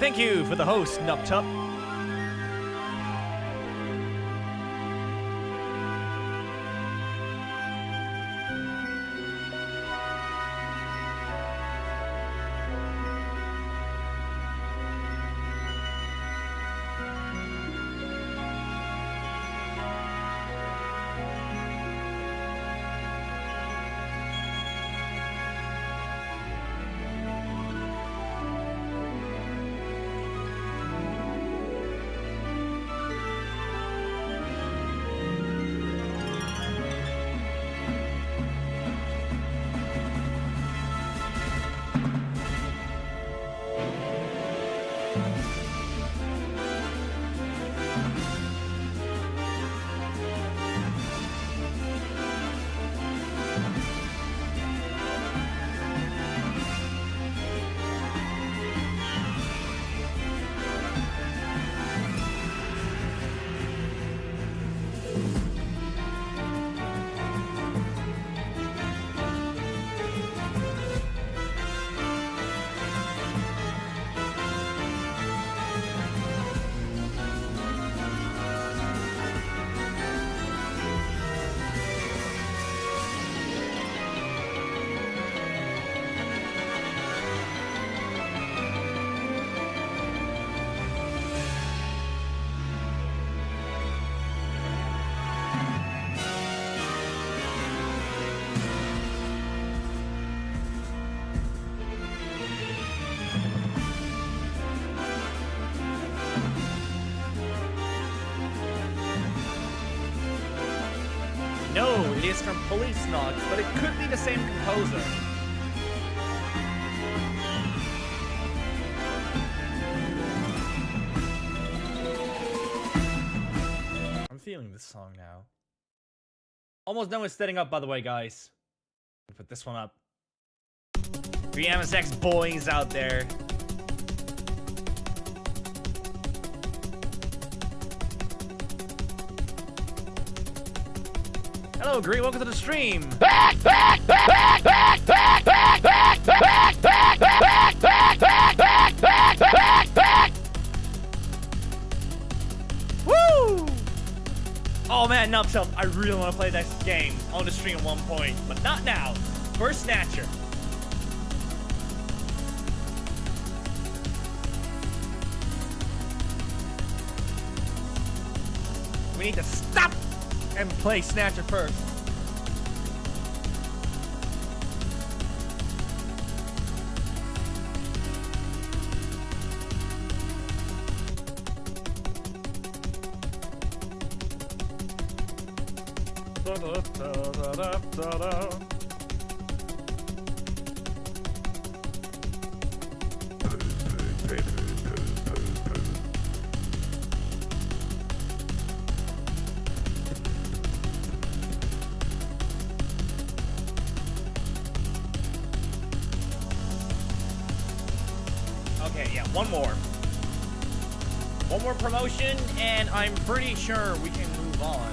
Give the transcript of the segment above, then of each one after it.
Thank you for the host, Nuptup. No, it is from Police Nogs, but it could be the same composer. I'm feeling this song now. Almost done with setting up, by the way, guys. Put this one up. For you MSX boys out there. Hello, Green. Welcome to the stream. Woo! Oh man, Nuptup, I really want to play this game on the stream at one point, but not now. First Snatcher. We need to stop and play Snatcher first. Okay, yeah, one more. One more promotion, and I'm pretty sure we can move on.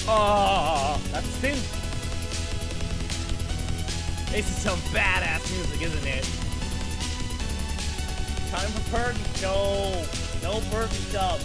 Oh, that's stink. This is some badass music, isn't it? Time for Perky. No Perky stuff.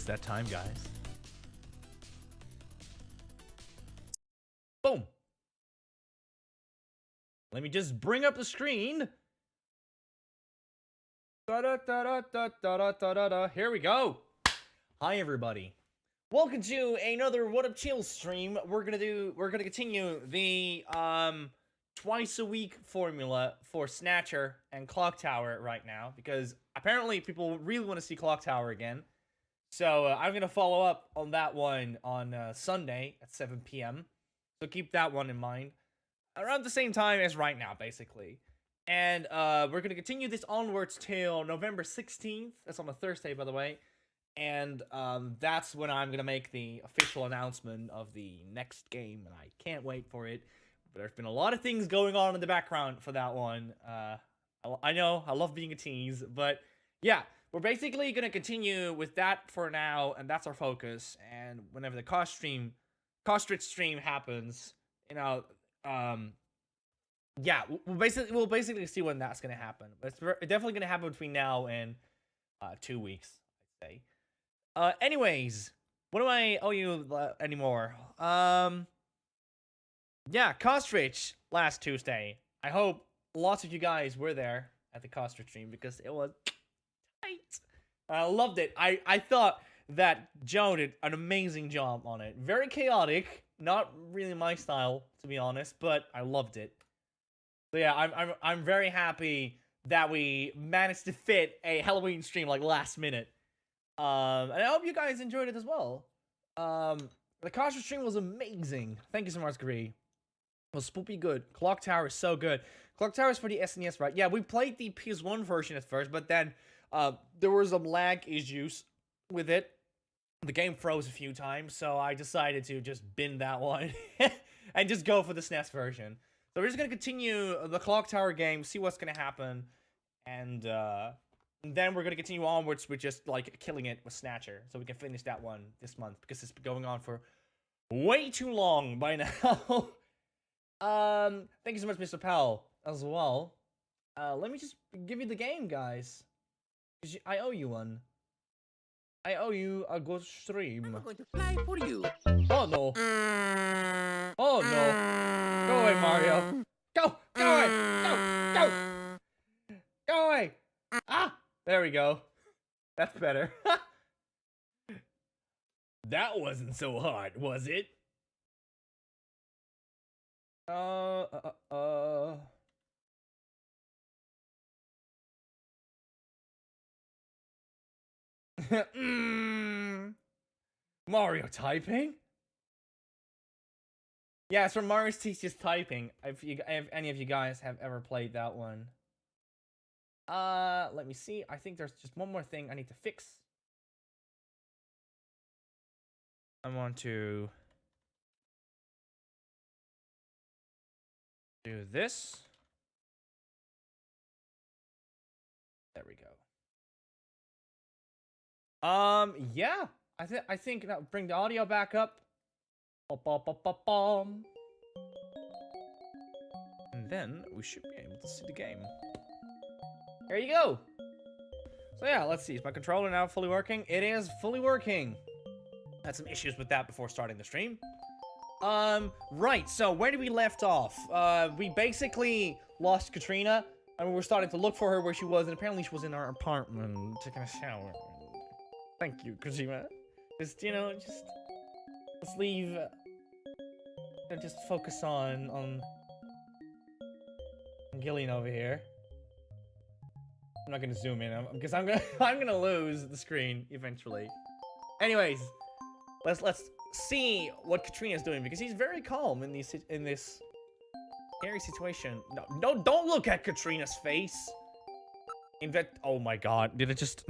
that time, guys. Boom. Let me just bring up the screen. Here we go. Hi, everybody. Welcome to another WhaddupChills stream. We're gonna continue the twice a week formula for Snatcher and Clock Tower right now, because apparently people really want to see Clock Tower again. So I'm gonna follow up on that one on Sunday at 7 p.m. So keep that one in mind. Around the same time as right now, basically. And we're gonna continue this onwards till November 16th. That's on a Thursday, by the way. And that's when I'm gonna make the official announcement of the next game, and I can't wait for it. But there's been a lot of things going on in the background for that one. I know, I love being a tease, but yeah, we're basically gonna continue with that for now, and that's our focus. And whenever the Costrich stream happens, you know, yeah, we'll basically see when that's gonna happen. But it's definitely gonna happen between now and 2 weeks, I'd say. Anyways, what do I owe you anymore? Yeah, Costrich last Tuesday. I hope lots of you guys were there at the Costrich stream because it was tight. I loved it. I thought that Joe did an amazing job on it. Very chaotic, not really my style to be honest, but I loved it. So yeah, I'm very happy that we managed to fit a Halloween stream like last minute. And I hope you guys enjoyed it as well. The Costrich stream was amazing. Thank you so much, Gree. It was spoopy good. Clock Tower is so good. Clock Tower is for the SNES, right? Yeah, we played the PS1 version at first, but then there were some lag issues with it. The game froze a few times, so I decided to just bin that one and just go for the SNES version. So we're just gonna continue the Clock Tower game, see what's gonna happen, and then we're gonna continue onwards with just like killing it with Snatcher, so we can finish that one this month because it's been going on for way too long by now. Thank you so much, Mr. Powell, as well. Let me just give you the game, guys. I owe you one. I owe you a good stream. I'm going to fly for you. Oh no. Oh no. Go away, Mario. Go! Go away! Go! Go! Go away! Ah! There we go. That's better. That wasn't so hard, was it? Mario typing? Yeah, it's from Mario Teaches Typing. If any of you guys have ever played that one. Let me see. I think there's just one more thing I need to fix. I want to do this. There we go. Yeah. I think that bring the audio back up. And then we should be able to see the game. There you go. So yeah, let's see. Is my controller now fully working? It is fully working. Had some issues with that before starting the stream. Right, so where did we left off? We basically lost Katrina, and we were starting to look for her where she was, and apparently she was in our apartment taking a shower. Thank you, Kojima. Just, you know, let's leave, and just focus on Gillian over here. I'm not gonna zoom in, because I'm gonna lose the screen eventually. Anyways, let's see what Katrina's doing, because he's very calm in this scary situation. No, don't look at Katrina's face. Oh my god, did it just...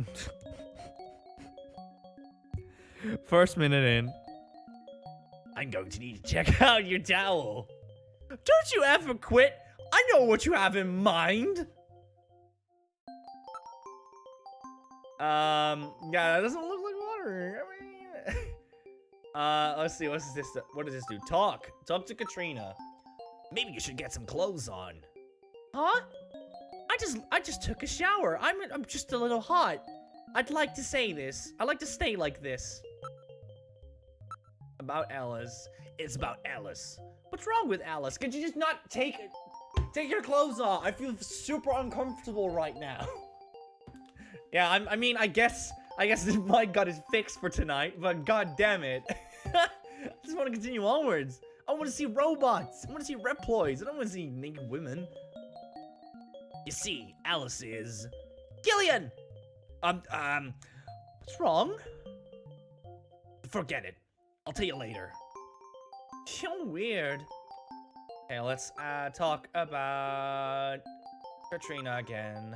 First minute in. I'm going to need to check out your towel. Don't you ever quit. I know what you have in mind. Yeah, that doesn't look like water. I mean, let's see, what's this? What does this do? Talk to Katrina. Maybe you should get some clothes on. Huh? I just took a shower. I'm just a little hot. I'd like to say this. I'd like to stay like this. About Alice. It's about Alice. What's wrong with Alice? Could you just not take your clothes off? I feel super uncomfortable right now. Yeah, I mean, I guess Mike got his fix for tonight, but god damn it. I just want to continue onwards. I want to see robots. I want to see Reploids. I don't want to see naked women. You see, Alice is... Gillian! What's wrong? Forget it. I'll tell you later. So weird. Okay, let's talk about Katrina again.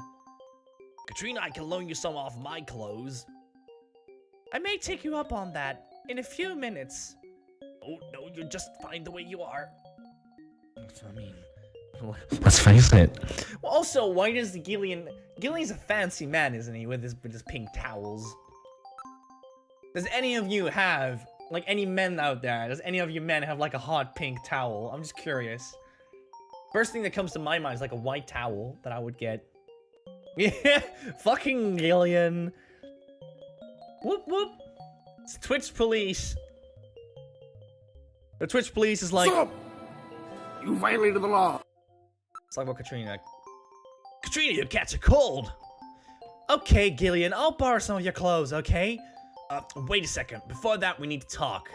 Katrina, I can loan you some off my clothes. I may take you up on that in a few minutes. Oh, no, you're just fine the way you are. I mean, let's face it. Well, also, why does Gillian's a fancy man, isn't he, with his pink towels? Does any of you have, like, any men out there, does any of you men have, like, a hot pink towel? I'm just curious. First thing that comes to my mind is, like, a white towel that I would get. Yeah, fucking Gillian. Whoop, whoop. It's Twitch police. The Twitch police is like... Stop! You violated the law. Let's talk about Katrina. Katrina, you catch a cold. Okay, Gillian, I'll borrow some of your clothes, okay? Wait a second. Before that, we need to talk.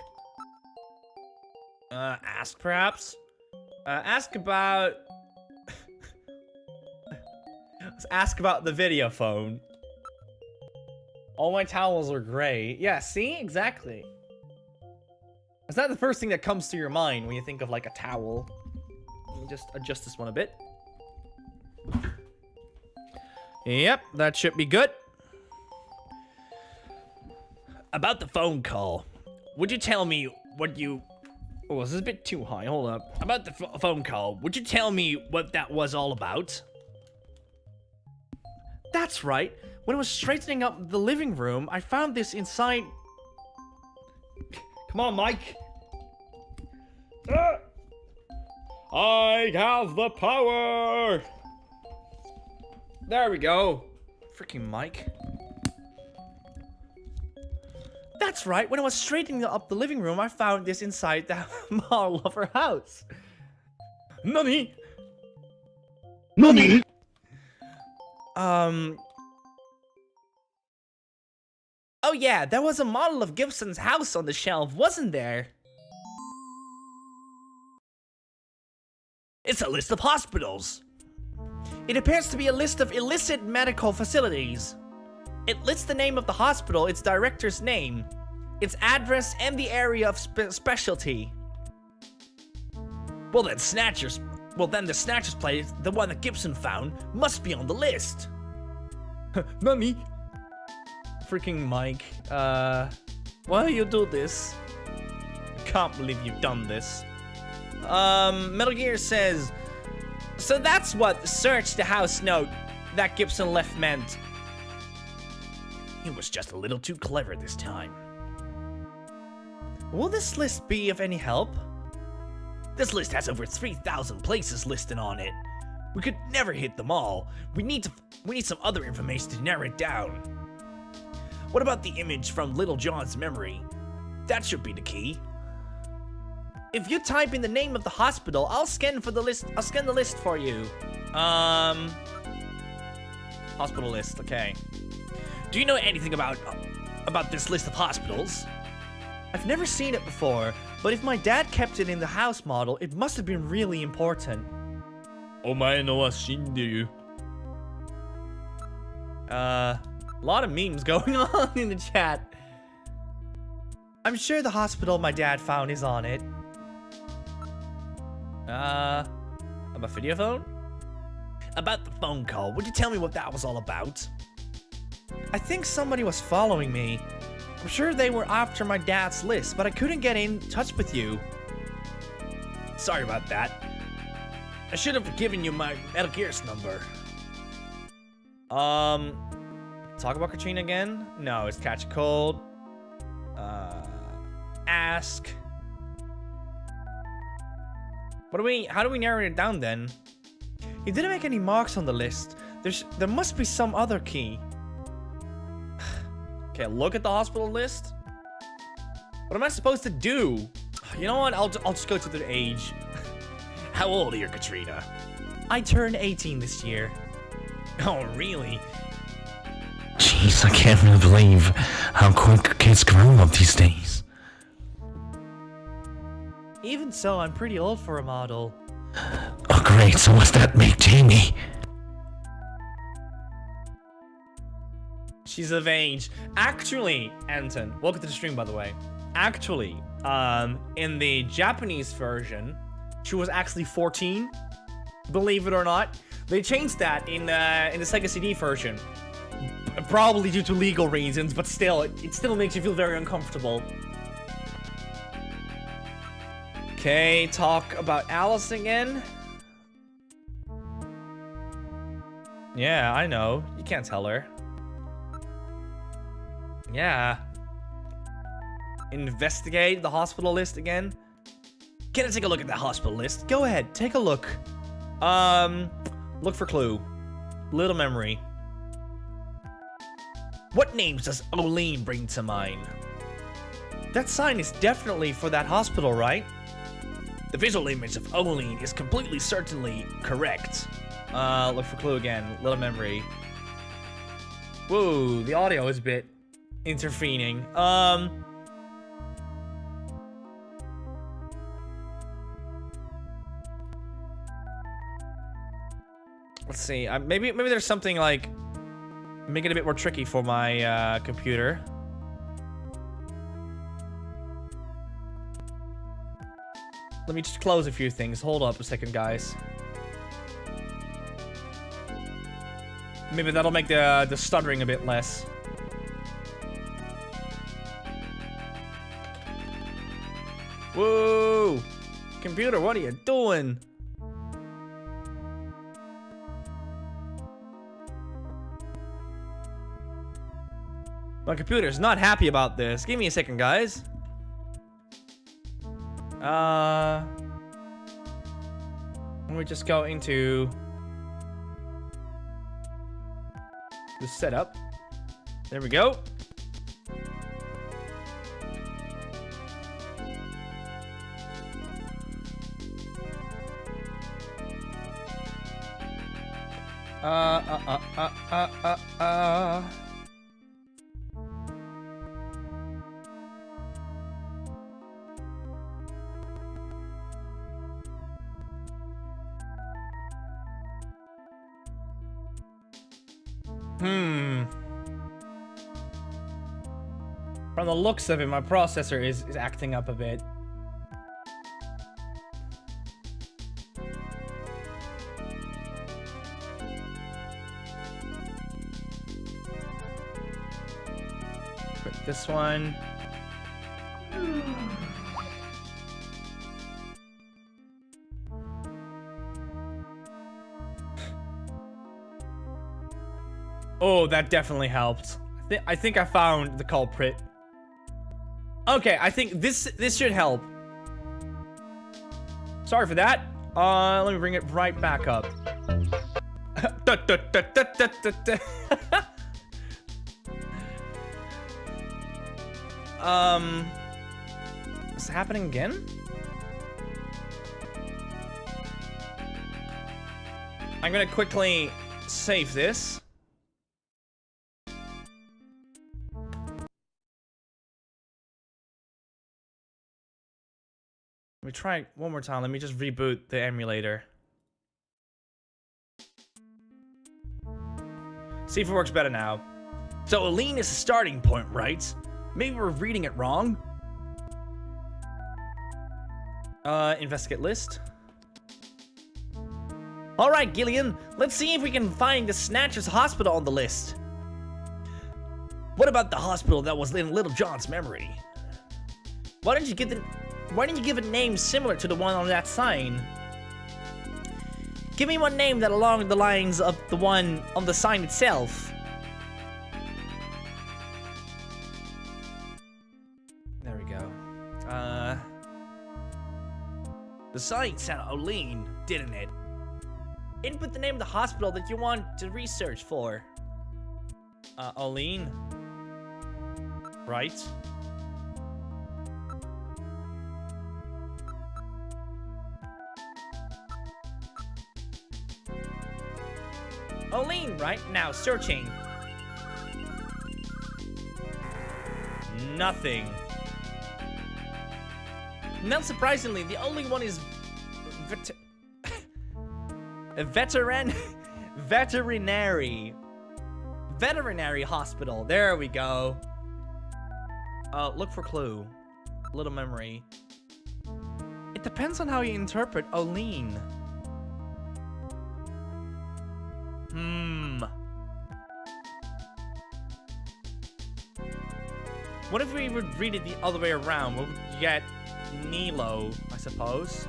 Ask, perhaps? Ask about... Let's ask about the video phone. All my towels are gray. Yeah, see? Exactly. It's not the first thing that comes to your mind when you think of, like, a towel. Let me just adjust this one a bit. Yep, that should be good. About the phone call. Would you tell me what you... Oh, this is a bit too high. Hold up. About the phone call. Would you tell me what that was all about? That's right. When I was straightening up the living room, I found this inside... Come on, Mike. I have the power. There we go. Freaking Mike. That's right. When I was straightening up the living room, I found this inside the model of her house. Nani? Nani? Oh yeah, there was a model of Gibson's house on the shelf, wasn't there? It's a list of hospitals. It appears to be a list of illicit medical facilities. It lists the name of the hospital, its director's name, its address, and the area of specialty. Well then, the Snatcher's place, the one that Gibson found, must be on the list. Nani? Freaking Mike. Why do you do this? I can't believe you've done this. Metal Gear says, so that's what search the house note that Gibson left meant. He was just a little too clever this time. Will this list be of any help? This list has over 3,000 places listed on it. We could never hit them all. We need some other information to narrow it down. What about the image from Little John's memory? That should be the key. If you type in the name of the hospital, I'll scan the list for you. Hospital list, okay. Do you know anything about this list of hospitals? I've never seen it before, but if my dad kept it in the house model, it must have been really important. Omae no wa shinderu. A lot of memes going on in the chat. I'm sure the hospital my dad found is on it. About video phone? About the phone call, would you tell me what that was all about? I think somebody was following me. I'm sure they were after my dad's list, but I couldn't get in touch with you. Sorry about that. I should have given you my Metal Gear's number. Talk about Katrina again? No, it's catch a cold. Ask. How do we narrow it down then? He didn't make any marks on the list. There must be some other key. Okay, look at the hospital list. What am I supposed to do? You know what? I'll just go to the age. How old are you, Katrina? I turned 18 this year. Oh, really? Jeez, I can't really believe how quick kids grow up these days. Even so, I'm pretty old for a model. Oh great, so what's that make Jamie? She's of age. Actually, Anton, welcome to the stream, by the way. Actually, in the Japanese version, she was actually 14. Believe it or not. They changed that in the Sega CD version. Probably due to legal reasons, but still, it still makes you feel very uncomfortable. Okay, talk about Alice again. Yeah, I know. You can't tell her. Yeah. Investigate the hospital list again. Can I take a look at that hospital list? Go ahead, take a look. Look for clue. Little memory. What names does Oline bring to mind? That sign is definitely for that hospital, right? The visual image of Oline is completely certainly correct. Look for clue again. Little memory. Whoa, the audio is a bit intervening. Let's see. Maybe there's something like make it a bit more tricky for my computer. Let me just close a few things. Hold up a second, guys. Maybe that'll make the stuttering a bit less. Whoa! Computer, what are you doing? My computer's not happy about this. Give me a second, guys. Let me just go into the setup. There we go. From the looks of it, my processor is acting up a bit. Put this one. Oh, that definitely helped. I think I found the culprit. Okay, I think this should help. Sorry for that. Let me bring it right back up. Is it happening again? I'm gonna quickly save this. Let me try it one more time. Let me just reboot the emulator. See if it works better now. So Aline is the starting point, right? Maybe we're reading it wrong. Investigate list. All right, Gillian. Let's see if we can find the Snatcher's hospital on the list. What about the hospital that was in Little John's memory? Why didn't you give a name similar to the one on that sign? Give me one name that along the lines of the one on the sign itself. There we go. The sign said Oline, didn't it? Input the name of the hospital that you want to research for. Oline. right? Oline, right? Now searching. Nothing. Not surprisingly, the only one is a veterinary hospital. There we go. Look for clue. Little memory. It depends on how you interpret Oline. What if we would read it the other way around? What would you get? Nilo, I suppose.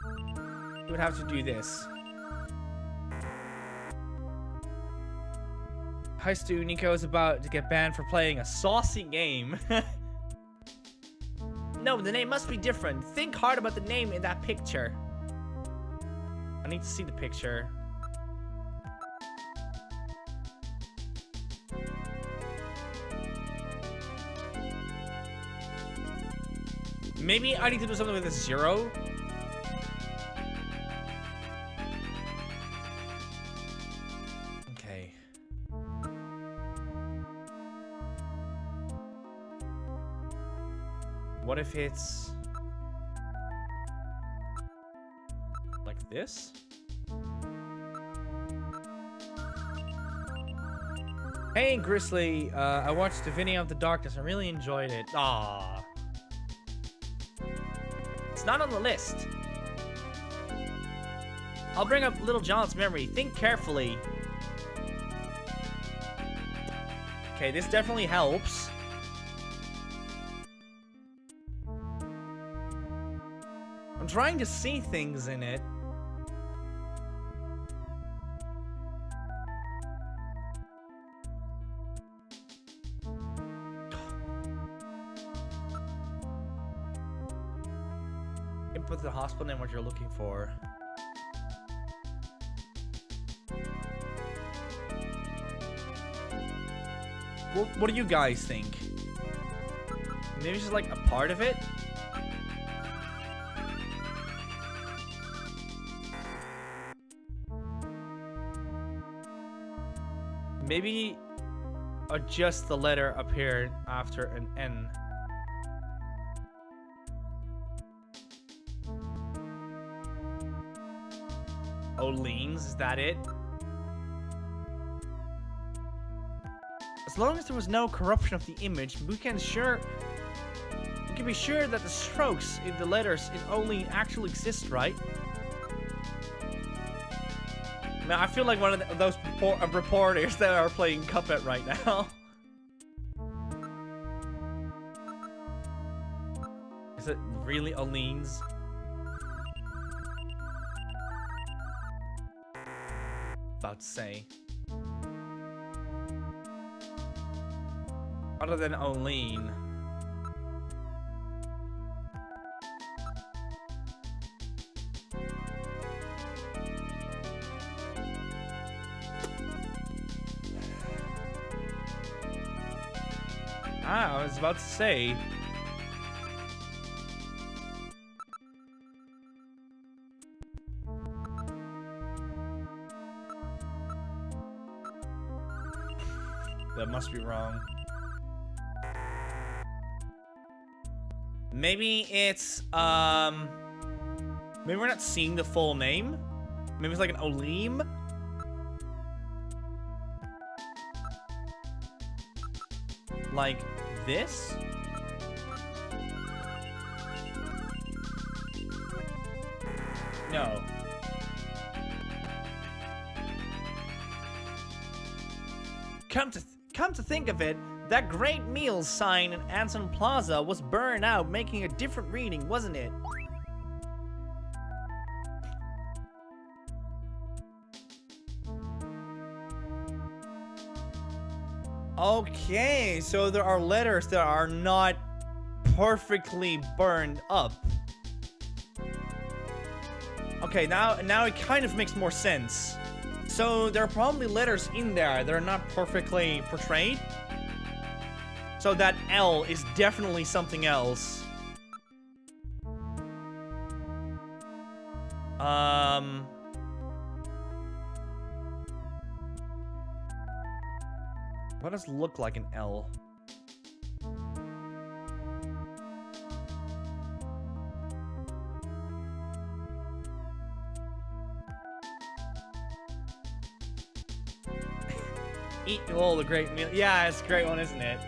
You would have to do this. Hi Stu, Nico is about to get banned for playing a saucy game. No, the name must be different. Think hard about the name in that picture. I need to see the picture. Maybe I need to do something with a 0. Okay. What if it's like this? Hey Grizzly, I watched the video of the darkness. I really enjoyed it. Ah, it's not on the list. I'll bring up Little John's memory. Think carefully. Okay, this definitely helps. I'm trying to see things in it. Input the hospital name, what you're looking for. What do you guys think? Maybe it's just like a part of it? Maybe just the letter appeared after an N. Oleans, is that it? As long as there was no corruption of the image, we can be sure that the strokes in the letters in Olean actually exist, right? Man, I feel like one of those reporters that are playing Cuphead right now. Is it really Oleans? About to say. Other than Olean. I was about to say. That must be wrong. Maybe it's, maybe we're not seeing the full name? Maybe it's like an Oleem? Like this? No. Come to think of it, that Great Meals sign in Anson Plaza was burned out, making a different reading, wasn't it? Okay, so there are letters that are not perfectly burned up. Okay, now it kind of makes more sense. So there are probably letters in there that are not perfectly portrayed. So that L is definitely something else. What does look like an L? Eat all the great meal. Yeah, it's a great one, isn't it?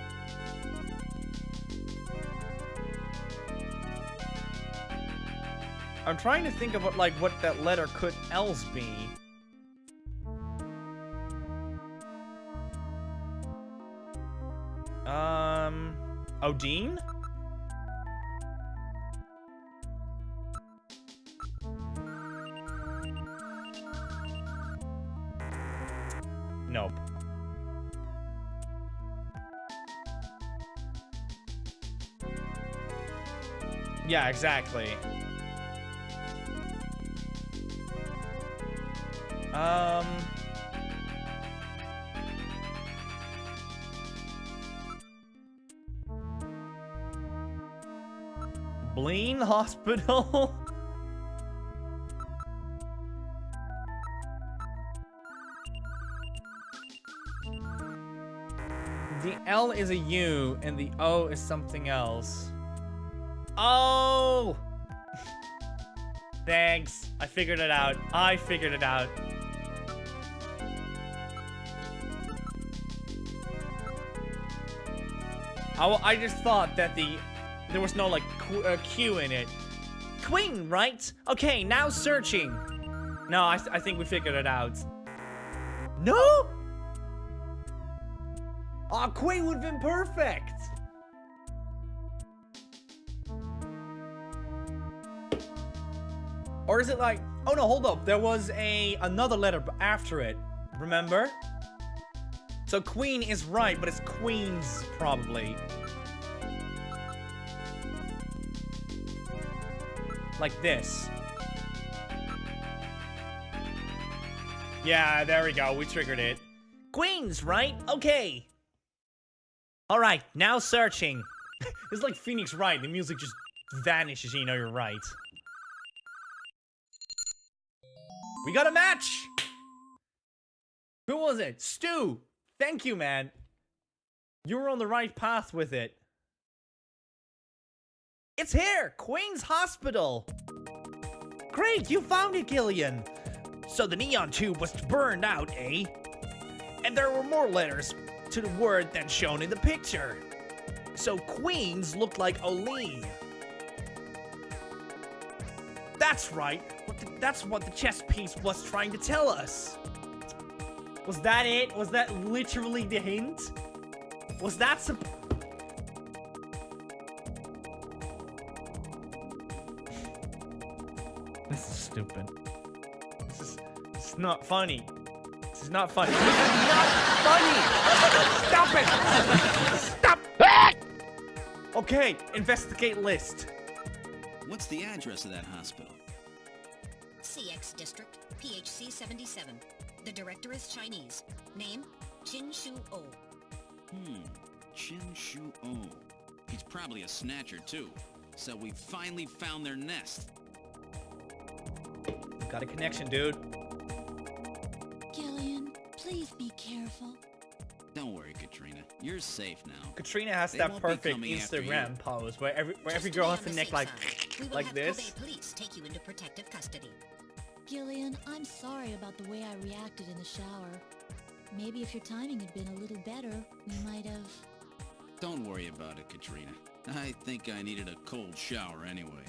I'm trying to think of what that letter could else be. Odin? Nope. Yeah, exactly. Bleen Hospital? The L is a U and the O is something else. Oh! Thanks. I figured it out. I figured it out. I just thought that there was no, like, Q in it. Queen, right? Okay, now searching. No, I think we figured it out. No? Aw, Queen would have been perfect. Or is it like, oh no, hold up. There was another letter after it. Remember? So Queen is right, but it's Queens probably. Like this. Yeah, there we go. We triggered it. Queens, right? Okay. All right, now searching. It's like Phoenix Wright. The music just vanishes, you know you're right. We got a match! Who was it? Stu! Thank you, man. You were on the right path with it. It's here! Queen's Hospital! Great, you found it, Gillian! So the neon tube was burned out, eh? And there were more letters to the word than shown in the picture. So Queens looked like Oli. That's right. That's what the chess piece was trying to tell us. Was that it? Was that literally the hint? Was that This is stupid. This is not funny. This is not funny. This is not funny! Stop it! Stop! Okay, investigate list. What's the address of that hospital? CX District, PHC 77. The director is Chinese. Name, Qin Shu O. Qin Shu O. He's probably a snatcher, too. So we finally found their nest. Got a connection, dude. Gillian, please be careful. Don't worry, Katrina. You're safe now. Katrina has They that won't be perfect coming after Instagram you. pose where every Just girl to has be the on neck like safe side, we will like have this. Kobe police take you into protective custody. Gillian, I'm sorry about the way I reacted in the shower. Maybe if your timing had been a little better, we might have... Don't worry about it, Katrina. I think I needed a cold shower anyway.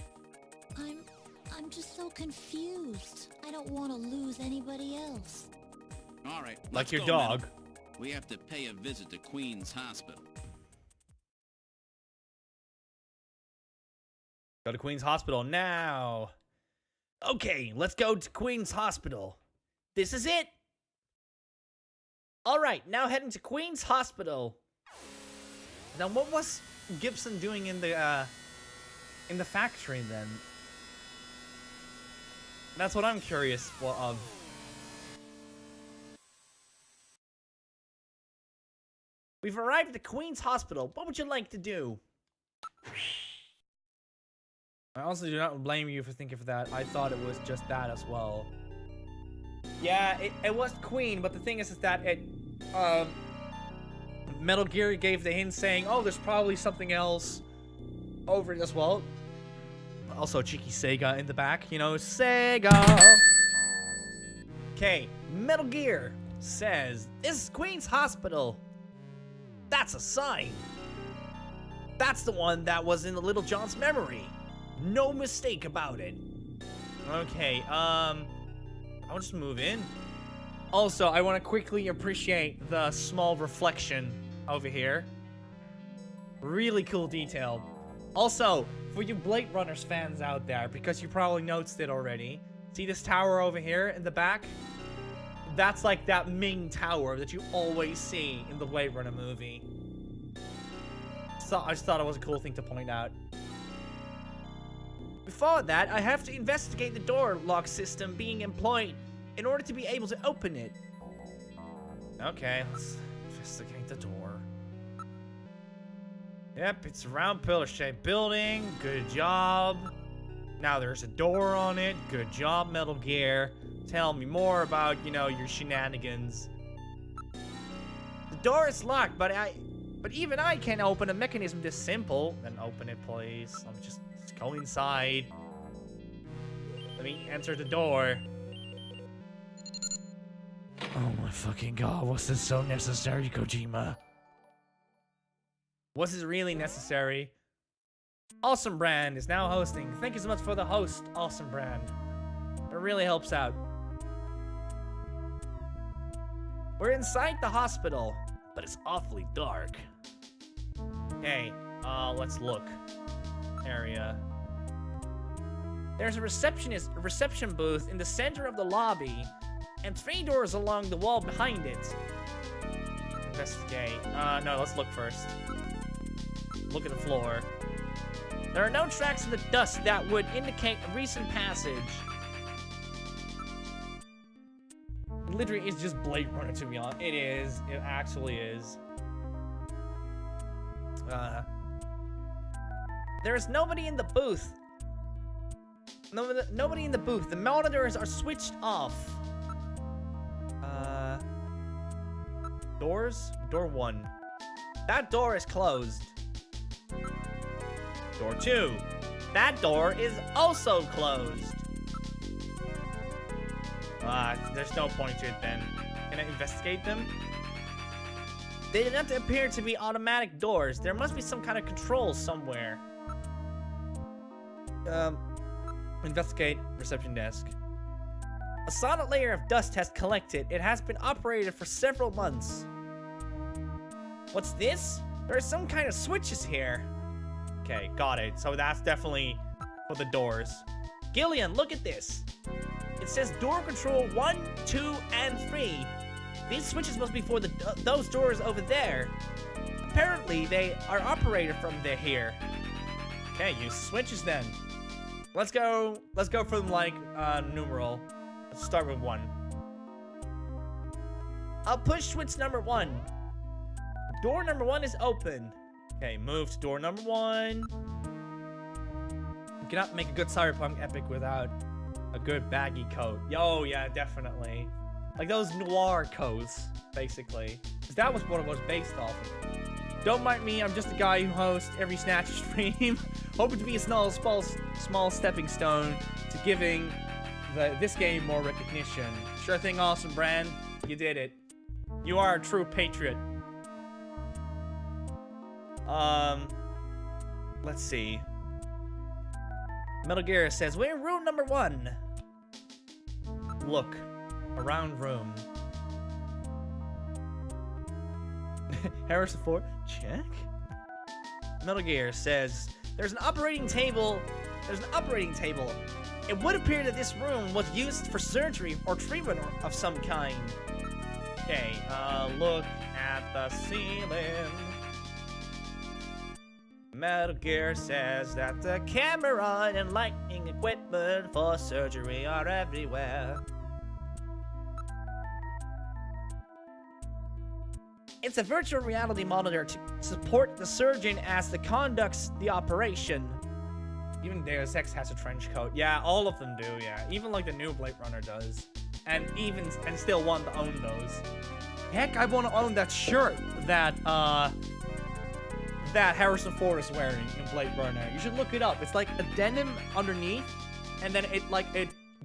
I'm just so confused. I don't want to lose anybody else. All right, Like let's your go, dog. Madam. We have to pay a visit to Queen's Hospital. Go to Queen's Hospital now. Okay, let's go to Queen's Hospital. This is it. All right, now heading to Queen's Hospital. Now, what was Gibson doing in the factory then? That's what I'm curious of. We've arrived at the Queen's Hospital. What would you like to do? I also do not blame you for thinking of that. I thought it was just that as well. Yeah, it was Queen, but the thing is that it, Metal Gear gave the hint saying, oh, there's probably something else over it as well. Also, cheeky Sega in the back, you know, Sega. Okay, Metal Gear says, this is Queen's Hospital. That's a sign. That's the one that was in the Little John's memory. No mistake about it. Okay, I'll just move in. Also, I want to quickly appreciate the small reflection over here. Really cool detail. Also, for you Blade Runners fans out there, because you probably noticed it already, see this tower over here in the back? That's like that main tower that you always see in the Blade Runner movie. So I just thought it was a cool thing to point out. Before that, I have to investigate the door lock system being employed in order to be able to open it. Okay, let's investigate the door. Yep, it's a round pillar-shaped building. Good job. Now there's a door on it. Good job, Metal Gear. Tell me more about, you know, your shenanigans. The door is locked, but even I can't open a mechanism this simple. Then open it, please. Let me just go inside. Let me enter the door. Oh my fucking god, was this so necessary, Kojima? Was it really necessary? Awesome Brand is now hosting. Thank you so much for the host, Awesome Brand. It really helps out. We're inside the hospital, but it's awfully dark. Okay, let's look. Area. There's a reception booth in the center of the lobby, and 3 doors along the wall behind it. Investigate. No, let's look first. Look at the floor. There are no tracks in the dust that would indicate a recent passage. Literally, it's just Blade Runner, to be honest. It is. It actually is. There is nobody in the booth. Nobody in the booth. The monitors are switched off. Doors? Door 1. That door is closed. Door 2. That door is also closed. There's no point to it then. Can I investigate them? They do not appear to be automatic doors. There must be some kind of control somewhere. Investigate reception desk. A solid layer of dust has collected. It has been operated for several months. What's this? There are some kind of switches here. Okay, got it. So that's definitely for the doors. Gillian, look at this. It says door control 1, 2, and 3. These switches must be for those doors over there. Apparently, they are operated from here. Okay, use switches then. Let's go from like numeral. Let's start with 1. I'll push switch number 1. Door number 1 is open. Okay, move to door number 1. You cannot make a good cyberpunk epic without a good baggy coat. Yo, yeah, definitely. Like those noir coats, basically. Because that was what it was based off of. Don't mind me, I'm just a guy who hosts every Snatcher stream. Hoping to be a small stepping stone to giving this game more recognition. Sure thing, Awesome Brand. You did it. You are a true patriot. Let's see. Metal Gear says, we're in room number 1. Look. Around room. Harrison Ford. Check. Metal Gear says, there's an operating table. It would appear that this room was used for surgery or treatment of some kind. Okay, look at the ceiling. Metal Gear says that the camera and lighting equipment for surgery are everywhere. It's a virtual reality monitor to support the surgeon as they conducts the operation. Even Deus Ex has a trench coat. Yeah, all of them do, yeah. Even like the new Blade Runner does. And still want to own those. Heck, I want to own that shirt that Harrison Ford is wearing in Blade Runner. You should look it up. It's like a denim underneath, and then it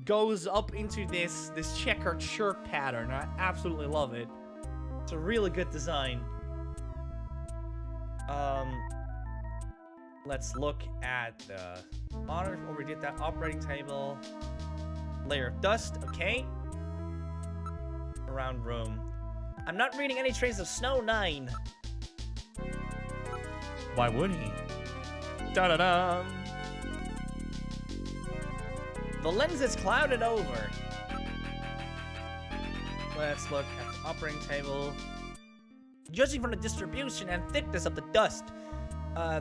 goes up into this checkered shirt pattern. I absolutely love it. It's a really good design. Let's look at the monitor. Oh, we did that. Operating table. Layer of dust. Okay. Around room. I'm not reading any traces of Snow 9. Why would he? Da-da-dum. The lens is clouded over. Let's look at the operating table. Judging from the distribution and thickness of the dust,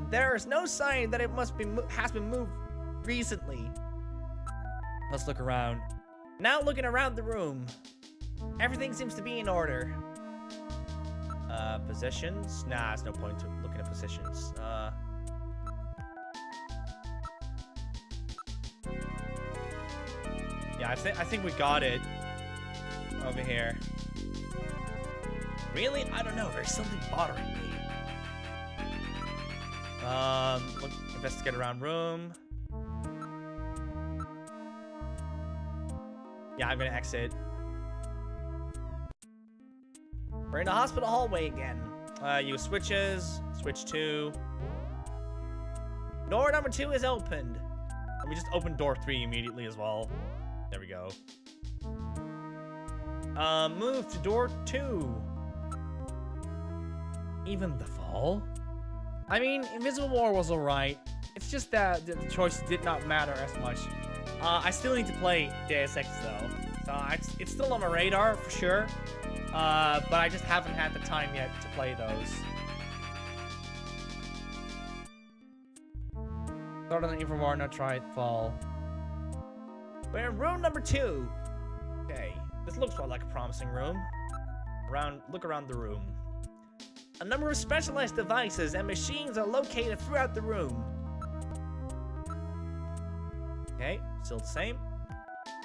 there is no sign that it has been moved recently. Let's look around. Now looking around the room, everything seems to be in order. Positions? Nah, there's no point to looking at positions. Yeah, I think we got it over here. Really? I don't know. There's something bothering me. Look, investigate around room. Yeah, I'm gonna exit. We're in the hospital hallway again. Use switches. Switch 2. Door number 2 is opened. And we just opened door 3 immediately as well. There we go. Move to door 2. Even the fall? I mean, Invisible War was alright. It's just that the choice did not matter as much. I still need to play Deus Ex though. So it's still on my radar for sure. But I just haven't had the time yet to play those. Start on the Info War, not try it, fall. We're in room number 2. Okay, this looks like a promising room. Look around the room. A number of specialized devices and machines are located throughout the room. Okay, still the same.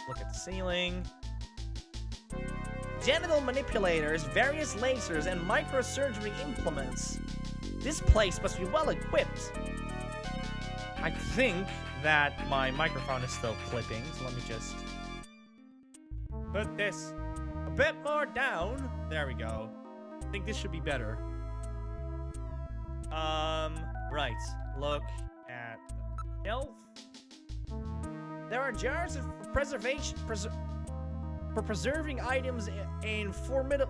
Look at the ceiling. Genital manipulators, various lasers, and microsurgery implements. This place must be well equipped. I think that my microphone is still clipping, so let me just put this a bit more down. There we go. I think this should be better. Right. Look at the shelf. There are jars of for preserving items in formaldehyde,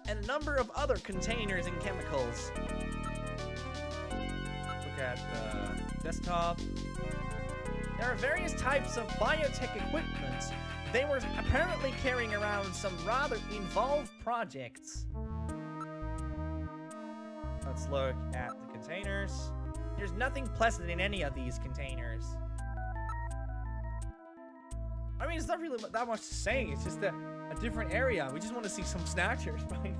and a number of other containers and chemicals. Look at the desktop. There are various types of biotech equipment. They were apparently carrying around some rather involved projects. Let's look at the containers. There's nothing pleasant in any of these containers. I mean, it's not really that much to say. It's just a different area. We just want to see some Snatchers right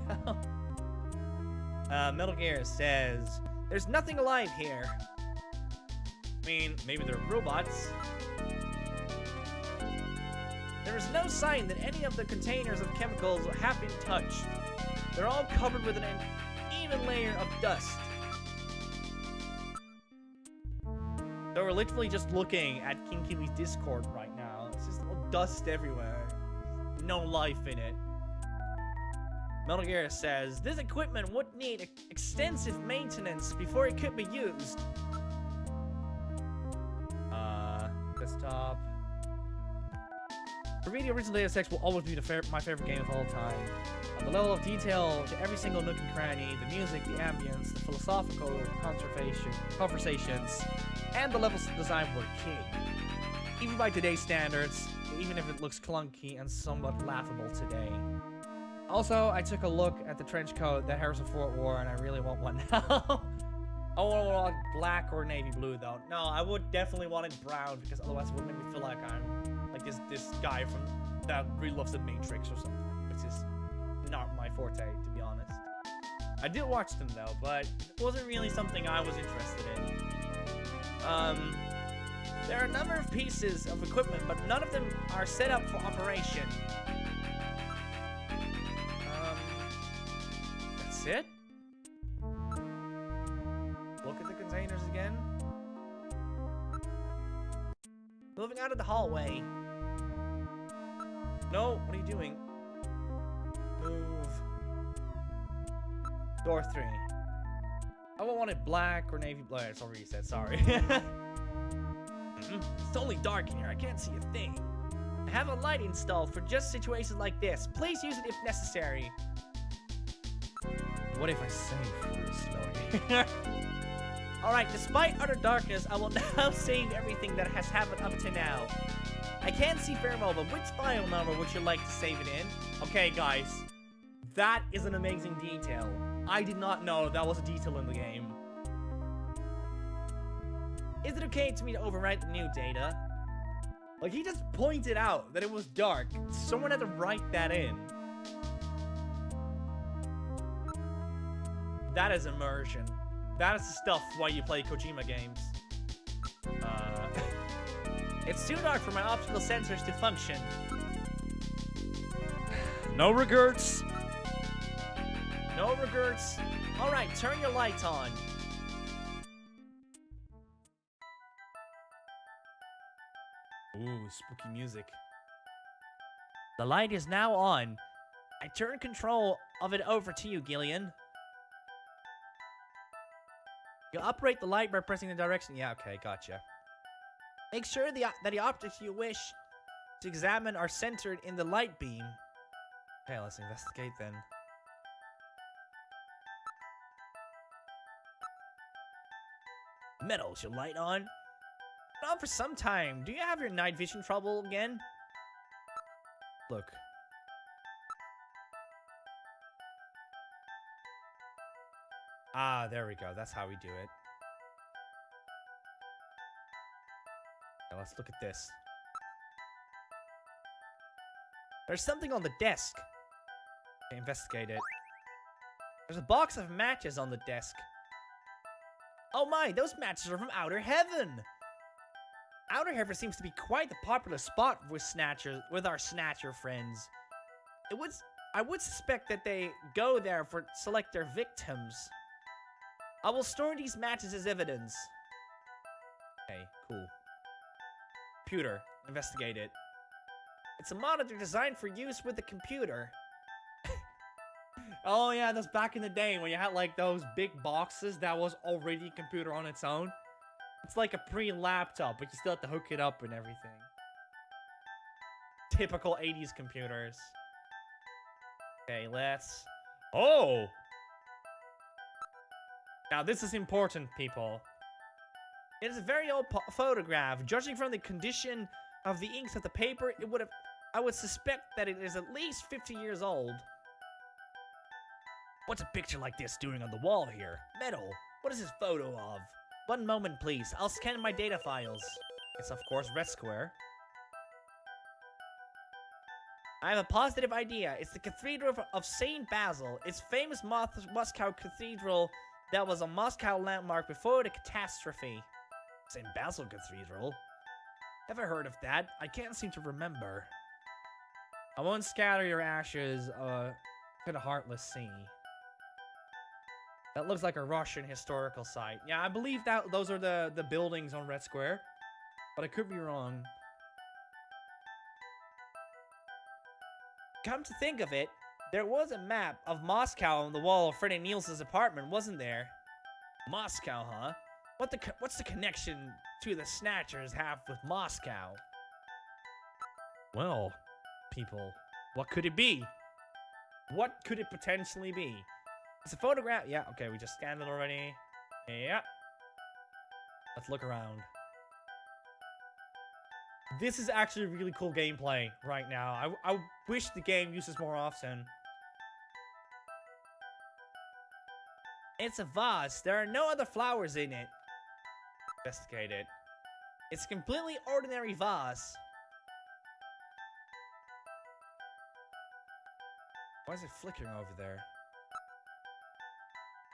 now. Metal Gear says, there's nothing alive here. I mean, maybe they're robots. There is no sign that any of the containers of chemicals have been touched. They're all covered with an even layer of dust. So we're literally just looking at King Kiwi's Discord right now. It's just dust everywhere. No life in it. Metal Gear says, this equipment would need extensive maintenance before it could be used. Desktop. For me, the original Deus Ex will always be my favorite game of all time. The level of detail to every single nook and cranny, the music, the ambience, the philosophical conversations, and the level design were king. Even by today's standards, even if it looks clunky and somewhat laughable today. Also, I took a look at the trench coat that Harrison Ford wore, and I really want one now. I want like black or navy blue, though. No, I would definitely want it brown, because otherwise it would make me feel like I'm like this guy from that really loves the Matrix or something, which is not my forte, to be honest. I did watch them, though, but it wasn't really something I was interested in. There are a number of pieces of equipment, but none of them are set up for operation. That's it? Look at the containers again. Moving out of the hallway. No, what are you doing? Move. Door 3. I won't want it black or navy blue. It's already said, sorry. It's totally dark in here. I can't see a thing. I have a light installed for just situations like this. Please use it if necessary. What if I save first? Alright, despite utter darkness, I will now save everything that has happened up to now. I can't see very well, but which file number would you like to save it in? Okay, guys. That is an amazing detail. I did not know that was a detail in the game. Is it okay to me to overwrite the new data? Like, he just pointed out that it was dark. Someone had to write that in. That is immersion. That is the stuff why you play Kojima games. It's too dark for my optical sensors to function. No regrets. No regrets. Alright, turn your lights on. Ooh, spooky music. The light is now on. I turn control of it over to you, Gillian. You operate the light by pressing the direction. Yeah, okay, gotcha. Make sure that the objects you wish to examine are centered in the light beam. Okay, let's investigate then. Metal, is your light on? Been on for some time. Do you have your night vision trouble again? Look. Ah, there we go. That's how we do it. Now let's look at this. There's something on the desk. Okay, investigate it. There's a box of matches on the desk. Oh my, those matches are from Outer Heaven! Outer Heaven seems to be quite the popular spot with our Snatcher friends. I would suspect that they go there to select their victims. I will store these matches as evidence. Okay, cool. Computer, investigate it. It's a monitor designed for use with the computer. Oh yeah, that's back in the day when you had like those big boxes that was already a computer on its own. It's like a pre-laptop, but you still have to hook it up and everything. Typical 80s computers. Okay, let's... Oh! Now this is important, people. It is a very old photograph. Judging from the condition of the inks of the paper, I would suspect that it is at least 50 years old. What's a picture like this doing on the wall here? Metal. What is this photo of? One moment, please. I'll scan my data files. It's, of course, Red Square. I have a positive idea. It's the Cathedral of St. Basil. It's famous Moscow Cathedral that was a Moscow landmark before the catastrophe. St. Basil Cathedral? Ever heard of that? I can't seem to remember. I won't scatter your ashes to the heartless sea. That looks like a Russian historical site. Yeah, I believe that those are the buildings on Red Square. But I could be wrong. Come to think of it, there was a map of Moscow on the wall of Freddie Nielsen's apartment, wasn't there? Moscow, huh? What's the connection to the Snatchers have with Moscow? Well, people, what could it be? What could it potentially be? It's a photograph. Yeah, okay, we just scanned it already. Yeah. Let's look around. This is actually really cool gameplay right now. I wish the game uses more often. It's a vase. There are no other flowers in it. Investigate it. It's a completely ordinary vase. Why is it flickering over there?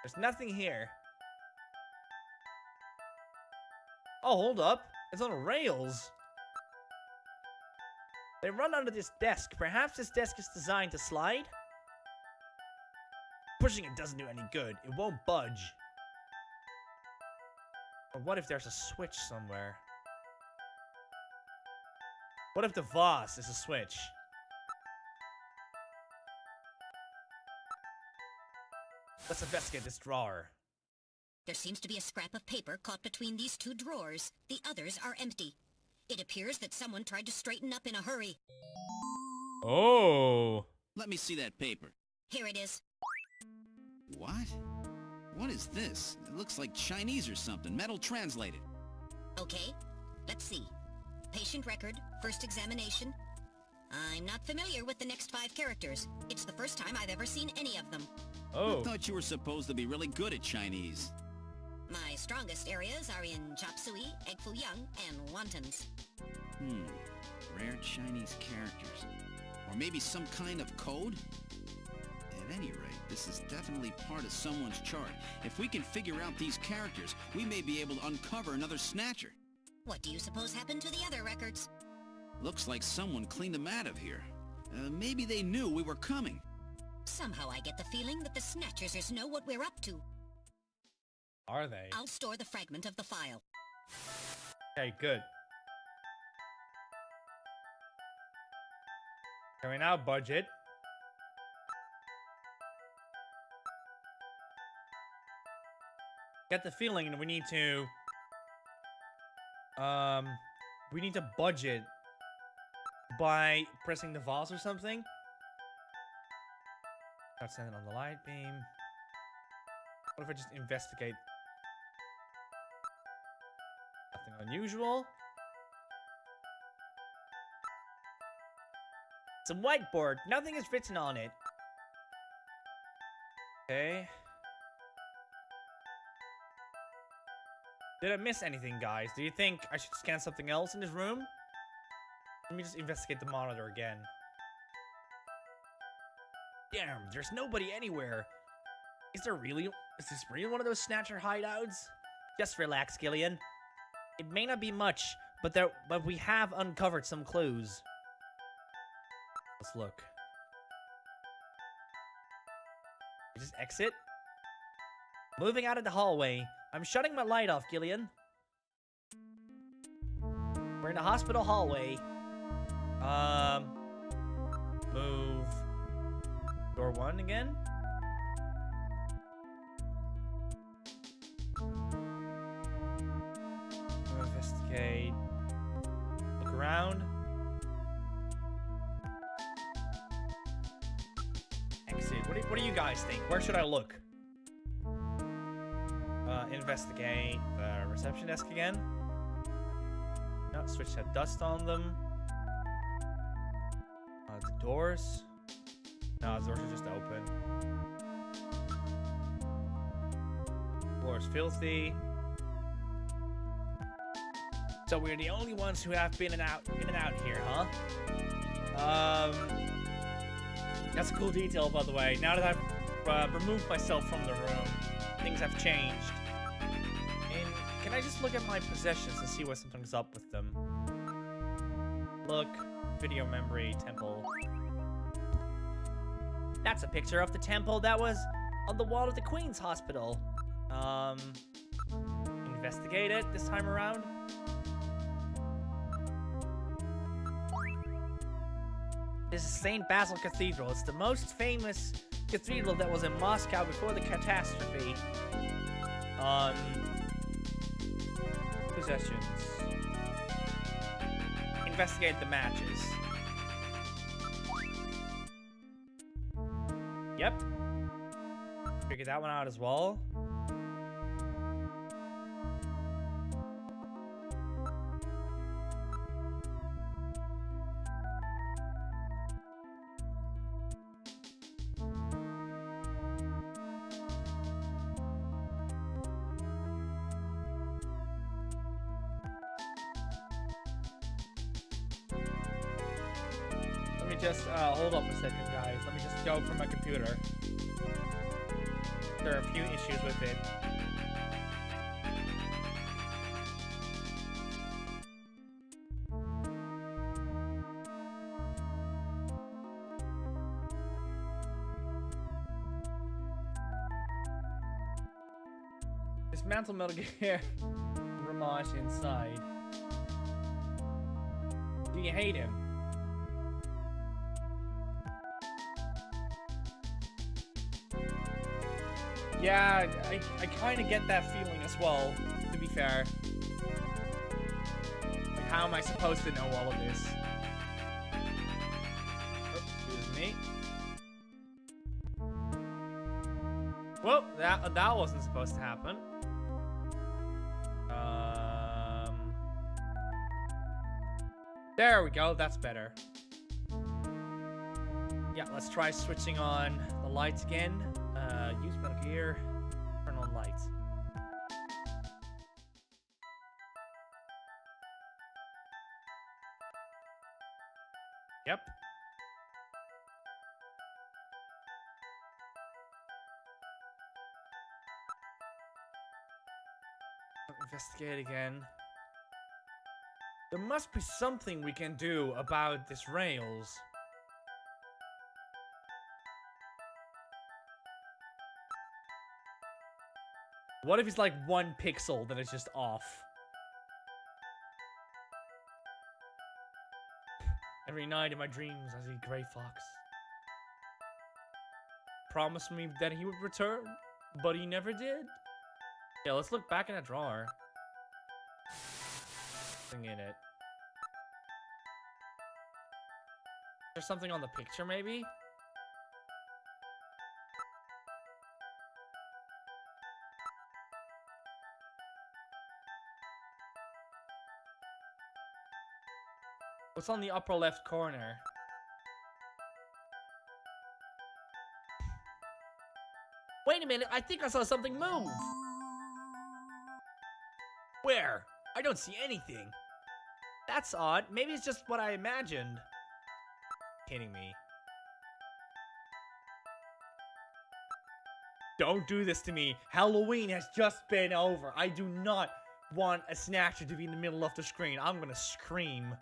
There's nothing here. Oh, hold up. It's on rails. They run under this desk. Perhaps this desk is designed to slide? Pushing it doesn't do any good. It won't budge. Or what if there's a switch somewhere? What if the vase is a switch? Let's investigate this drawer. There seems to be a scrap of paper caught between these two drawers. The others are empty. It appears that someone tried to straighten up in a hurry. Oh. Let me see that paper. Here it is. What? What is this? It looks like Chinese or something. Metal translated. Okay, let's see. Patient record, first examination. I'm not familiar with the next 5 characters. It's the first time I've ever seen any of them. Oh. I thought you were supposed to be really good at Chinese. My strongest areas are in chop suey, egg foo young, and wontons. Rare Chinese characters. Or maybe some kind of code? At any rate, this is definitely part of someone's chart. If we can figure out these characters, we may be able to uncover another Snatcher. What do you suppose happened to the other records? Looks like someone cleaned them out of here. Maybe they knew we were coming. Somehow I get the feeling that the Snatchers know what we're up to. Are they? I'll store the fragment of the file. Okay, good. Can we now budget? Get the feeling that we need to budget by pressing the vase or something. Start sending on the light beam. What if I just investigate? Nothing unusual. It's a whiteboard. Nothing is written on it. Okay. Did I miss anything, guys? Do you think I should scan something else in this room? Let me just investigate the monitor again. Damn, there's nobody anywhere. Is this really one of those Snatcher hideouts? Just relax, Gillian. It may not be much, but we have uncovered some clues. Let's look. Just exit. Moving out of the hallway. I'm shutting my light off, Gillian. We're in a hospital hallway. Move. Door 1 again. Investigate. Look around. Exit. What do you guys think? Where should I look? Investigate the reception desk again. No, switch had dust on them. The doors. No, the doors are just open. Floor is filthy. So we're the only ones who have been in and out here, huh? That's a cool detail, by the way. Now that I've removed myself from the room, things have changed. And can I just look at my possessions and see what something's up with them? Look, video memory, temple. That's a picture of the temple that was on the wall of the Queen's Hospital. Investigate it this time around. This is St. Basil Cathedral. It's the most famous cathedral that was in Moscow before the catastrophe. Possessions. Investigate the matches. Yep. Figure that one out as well. just hold up a second, guys. Let me just go from my computer. There are a few issues with it. Dismantle Metal Gear Ramage inside. Do you hate him? Yeah, I kind of get that feeling as well, to be fair. Like, how am I supposed to know all of this? Oh, excuse me. Well, that wasn't supposed to happen. There we go, that's better. Yeah, let's try switching on the lights again. Use Metal Gear, turn on lights. Yep. Investigate again. There must be something we can do about this rails. What if it's like 1 pixel that is just off? Every night in my dreams I see Grey Fox. Promised me that he would return, but he never did. Yeah, let's look back in that drawer. Something in it. There's something on the picture, maybe? What's on the upper left corner? Wait a minute, I think I saw something move! Where? I don't see anything. That's odd. Maybe it's just what I imagined. Kidding me. Don't do this to me. Halloween has just been over. I do not want a Snatcher to be in the middle of the screen. I'm gonna scream.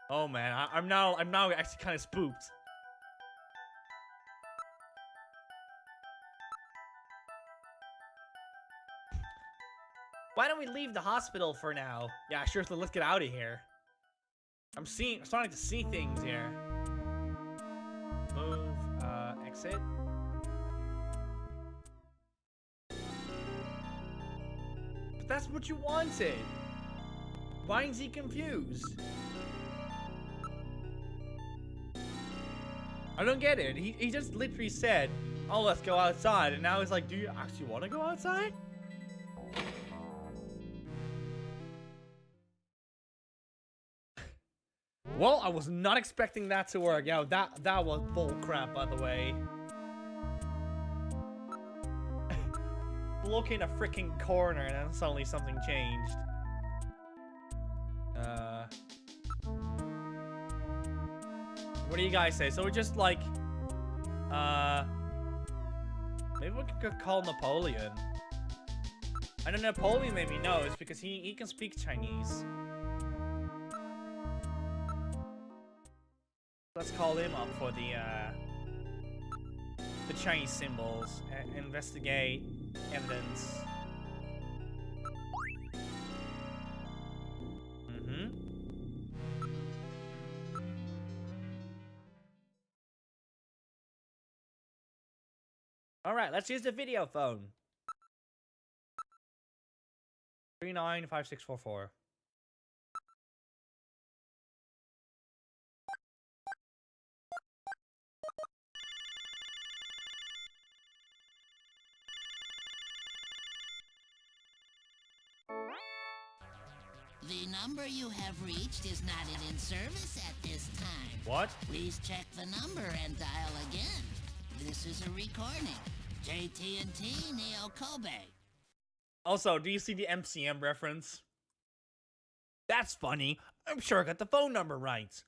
Oh man, I'm now actually kind of spooked. Why don't we leave the hospital for now? Yeah, sure. So let's get out of here. I'm starting to see things here. Move, exit. But that's what you wanted. Why is he confused? I don't get it. He just literally said, "Oh, let's go outside," and now he's like, "Do you actually want to go outside?" Well, I was not expecting that to work. Yo, that was bull crap, by the way. Look in a freaking corner, and then suddenly something changed. What do you guys say? So we're just like, maybe we could call Napoleon. I know Napoleon maybe knows because he can speak Chinese. Let's call him up for the Chinese symbols. Investigate evidence. Alright, let's use the video phone. 395644. The number you have reached is not in service at this time. What? Please check the number and dial again. This is a recording. JT&T Neo Kobe. Also, do you see the MCM reference? That's funny. I'm sure I got the phone number right.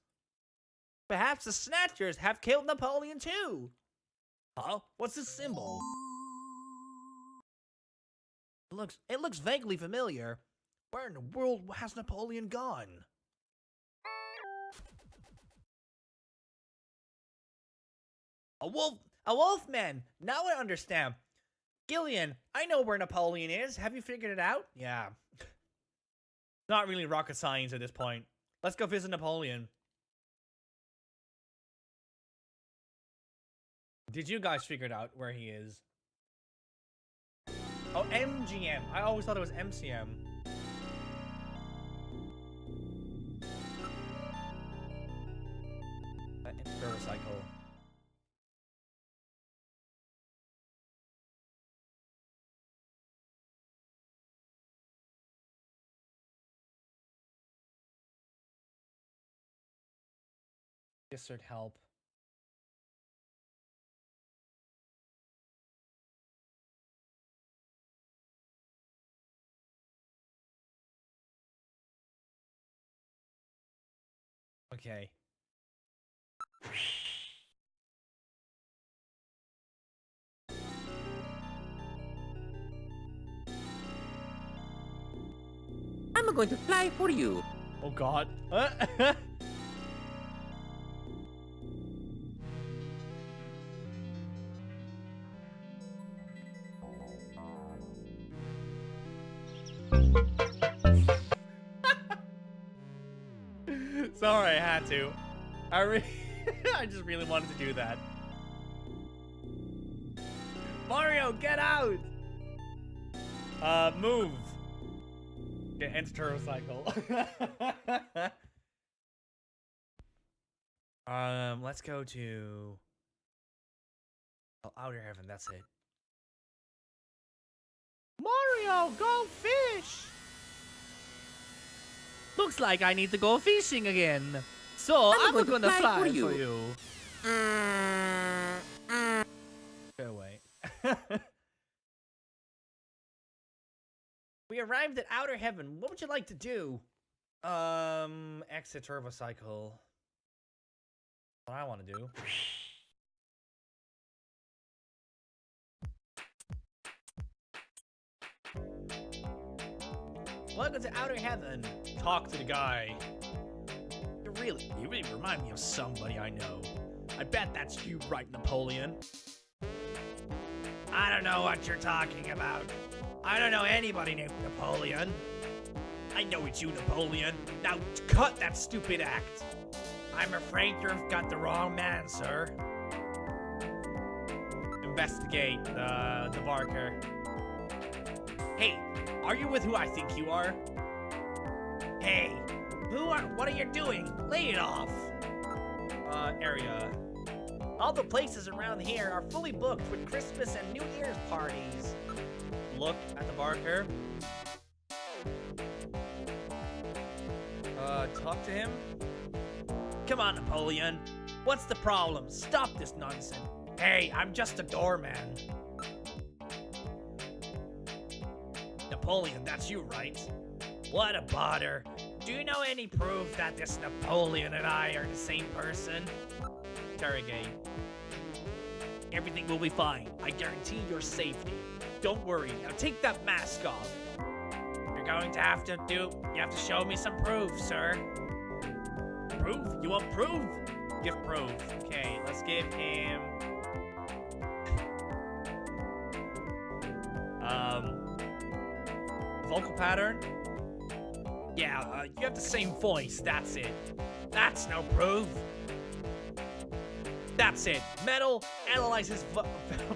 Perhaps the Snatchers have killed Napoleon too. Huh? What's this symbol? It looks vaguely familiar. Where in the world has Napoleon gone? A wolf man. Now I understand. Gillian, I know where Napoleon is. Have you figured it out? Yeah. Not really rocket science at this point. Let's go visit Napoleon. Did you guys figure it out where he is? Oh, MGM. I always thought it was MCM. Motorcycle. Insert help. Okay. I'm going to fly for you. Oh God. Sorry, I had to. I just really wanted to do that. Mario, get out! Move. Get enter turbo cycle. Let's go to Outer Heaven. That's it. Mario, go fish! Looks like I need to go fishing again. So I'm going to fly for you. Go away. We arrived at Outer Heaven. What would you like to do? Exit turbo cycle. What I want to do. Welcome to Outer Heaven. Talk to the guy. You really remind me of somebody I know. I bet that's you, right, Napoleon? I don't know what you're talking about. I don't know anybody named Napoleon. I know it's you, Napoleon. Now cut that stupid act. I'm afraid you've got the wrong man, sir. Investigate the barker. Hey, are you with who I think you are? Hey, what are you doing? Lay it off. Area. All the places around here are fully booked with Christmas and New Year's parties. Look at the barker. Talk to him. Come on, Napoleon. What's the problem? Stop this nonsense. Hey, I'm just a doorman. Napoleon, that's you, right? What a bother. Do you know any proof that this Napoleon and I are the same person? Interrogate. Everything will be fine. I guarantee your safety. Don't worry. Now take that mask off. You're going to have to you have to show me some proof, sir. Proof? You want proof? Give proof. Okay, let's give him... vocal pattern? Yeah, you have the same voice. That's it. That's no proof. That's it. Metal analyzes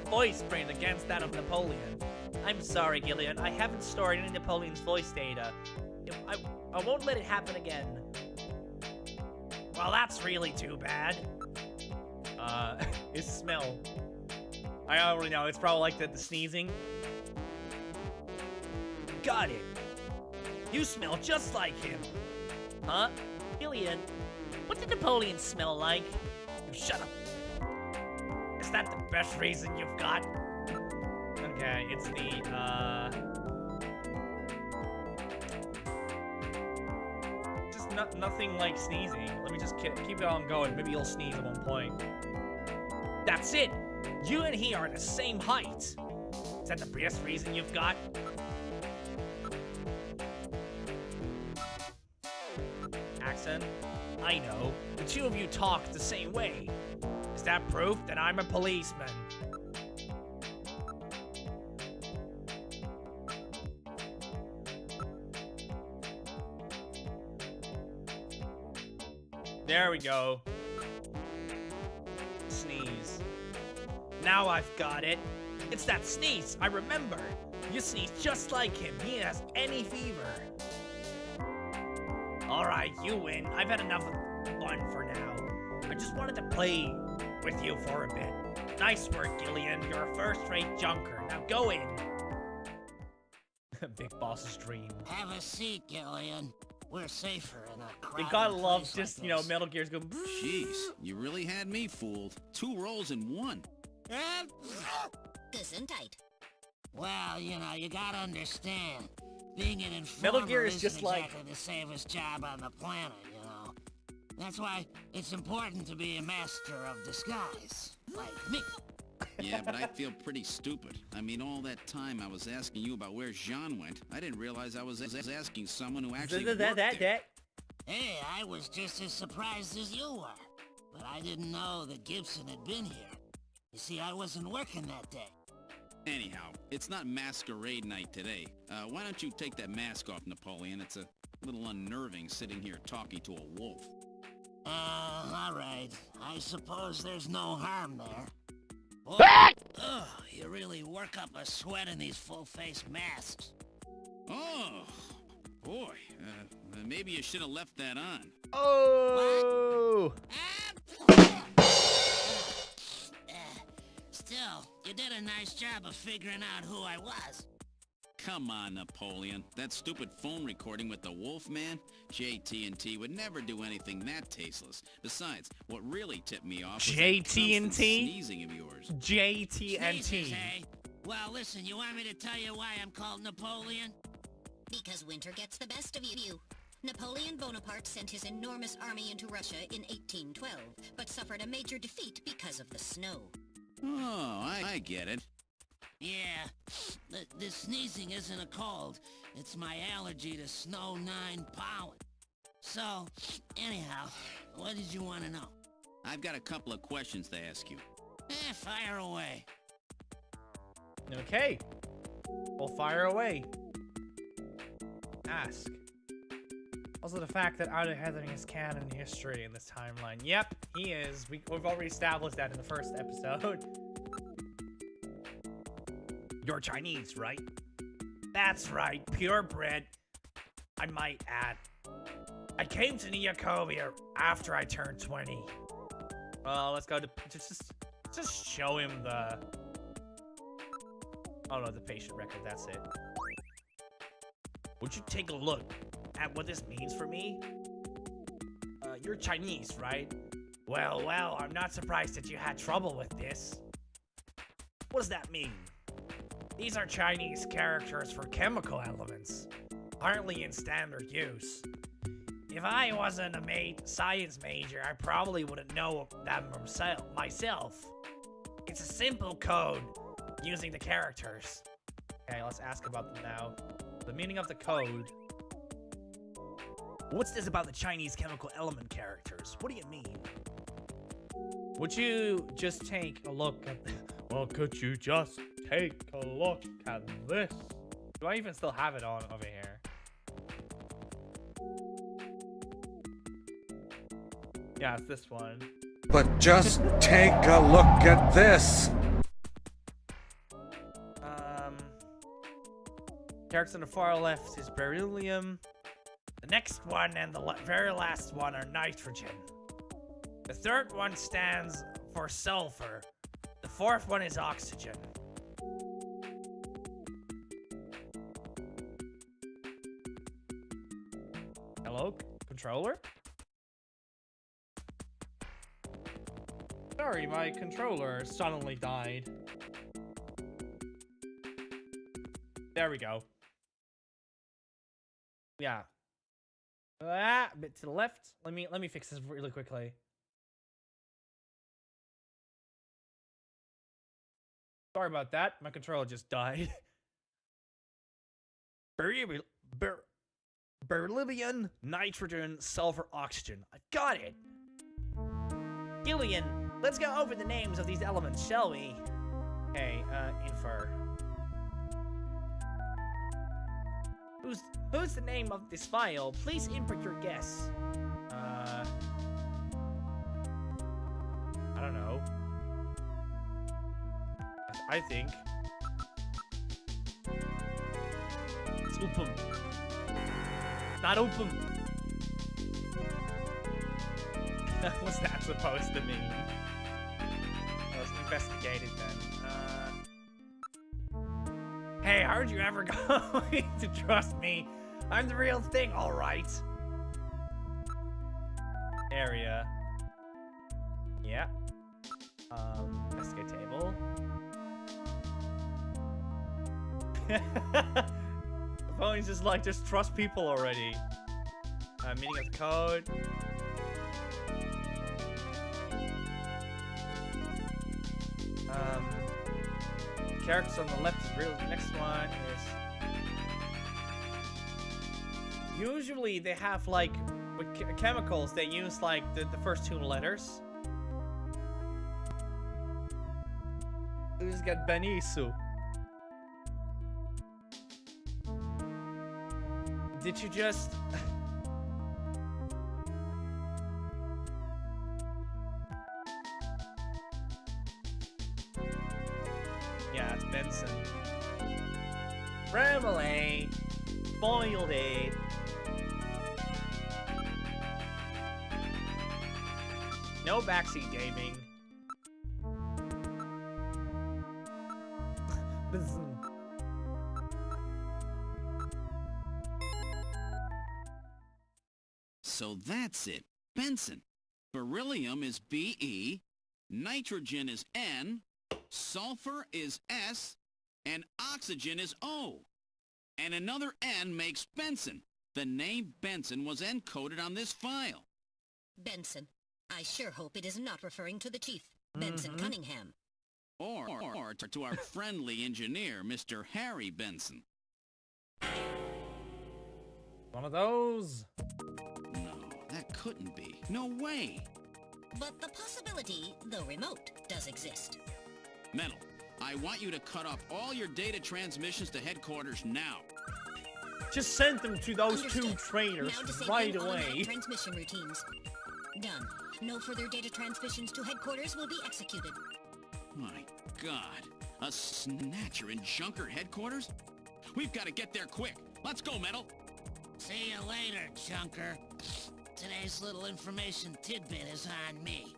voice print against that of Napoleon. I'm sorry, Gillian. I haven't stored any Napoleon's voice data. I won't let it happen again. Well, that's really too bad. His smell. I already know. It's probably like the sneezing. Got it. You smell just like him. Huh? Gillian, what did Napoleon smell like? You shut up. Is that the best reason you've got? Okay, it's the, nothing like sneezing. Let me just keep it on going. Maybe you'll sneeze at one point. That's it! You and he are the same height! Is that the best reason you've got? Accent. I know. The two of you talk the same way. Is that proof that I'm a policeman? There we go. Sneeze. Now I've got it. It's that sneeze, I remember. You sneeze just like him. He has any fever. Alright, you win. I've had enough fun for now. I just wanted to play with you for a bit. Nice work, Gillian. You're a first-rate junker. Now go in. Big boss's dream. Have a seat, Gillian. We're safer in a crowded You gotta love place just, like you know, this. Metal Gear's go. Jeez, you really had me fooled. 2 rolls in 1. Gesundheit. Well, you know, you gotta understand. Being an informer Metal Gear is isn't just like- exactly the safest job on the planet, you know. That's why it's important to be a master of disguise, like me. Yeah, but I feel pretty stupid. I mean, all that time I was asking you about where Jean went, I didn't realize I was asking someone who actually worked there. Hey, I was just as surprised as you were. But I didn't know that Gibson had been here. You see, I wasn't working that day. Anyhow, it's not masquerade night today. Why don't you take that mask off, Napoleon? It's a little unnerving sitting here talking to a wolf. All right. I suppose there's no harm there. Boy, you really work up a sweat in these full-face masks. Oh, boy. Maybe you should have left that on. Oh! Still, you did a nice job of figuring out who I was. Come on, Napoleon. That stupid phone recording with the Wolfman? JT&T would never do anything that tasteless. Besides, what really tipped me off was that constant JT&T? sneezing of yours. Sneezes, JTNT. eh? Well, listen, you want me to tell you why I'm called Napoleon? Because winter gets the best of you. Napoleon Bonaparte sent his enormous army into Russia in 1812, but suffered a major defeat because of the snow. Oh, I get it. Yeah, the sneezing isn't a cold. It's my allergy to snow 9 pollen. So, anyhow, what did you want to know? I've got a couple of questions to ask you. Fire away. Okay. We'll fire away. Ask. Also, the fact that Outer Heathering is canon history in this timeline. Yep, he is. We've already established that in the first episode. You're Chinese, right? That's right, purebred. I might add. I came to Neokovia after I turned 20. Well, let's go to just show him the. Oh no, the patient record. That's it. Would you take a look at what this means for me? You're Chinese, right? Well, I'm not surprised that you had trouble with this. What does that mean? These are Chinese characters for chemical elements, hardly in standard use. If I wasn't a science major, I probably wouldn't know them myself. It's a simple code using the characters. Okay, let's ask about them now. The meaning of the code. What's this about the Chinese chemical element characters? What do you mean? Would you just take a look at? Well, could you just take a look at this? Do I even still have it on over here? Yeah, it's this one. But just take a look at this. Characters on the far left is beryllium. The next one and the very last one are nitrogen. The third one stands for sulfur. The fourth one is oxygen. Hello, controller? Sorry, my controller suddenly died. There we go. Yeah. A bit to the left. Let me fix this really quickly. Sorry about that. My controller just died. Beryllium, nitrogen, sulfur, oxygen. I got it. Gillian, let's go over the names of these elements, shall we? Okay, infer. Who's the name of this file? Please input your guess. I don't know. I think. It's open. Not open. What's that supposed to mean? Let's investigate it then. Hey, aren't you ever going to trust me? I'm the real thing, all right. Area. Yeah. Investigate table. The phone is just like, just trust people already. Meaning of the code. Characters on the left is real. The next one is usually they have like with chemicals they use like the first two letters. We just got Benisu. Did you just? Yeah, it's Benson. Remoulade. Boiled it. No backseat gaming. Benson. So that's it. Benson. Beryllium is Be, nitrogen is N, sulfur is S, and oxygen is O. And another N makes Benson. The name Benson was encoded on this file. Benson. I sure hope it is not referring to the chief, Benson Cunningham. Or to our friendly engineer, Mr. Harry Benson. One of those. No, that couldn't be. No way. But the possibility, though remote, does exist. Metal, I want you to cut off all your data transmissions to headquarters now. Just send them to those Understood. two trainers Now disabling right automatic away. transmission routines. Done. No further data transmissions to headquarters will be executed. My God, a Snatcher in Junker headquarters? We've got to get there quick. Let's go, Metal. See you later, Junker. Today's little information tidbit is on me.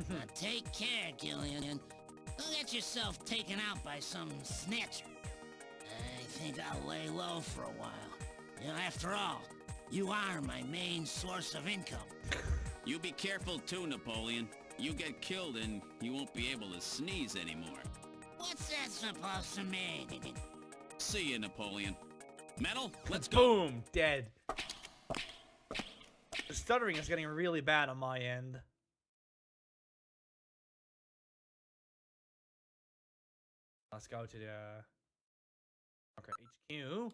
Now take care, Gillian. Don't get yourself taken out by some snatcher. I think I'll lay low for a while. You know, after all, you are my main source of income. You be careful too, Napoleon. You get killed and you won't be able to sneeze anymore. What's that supposed to mean? See you, Napoleon. Metal, let's go. Boom, dead. The stuttering is getting really bad on my end. Let's go to the HQ.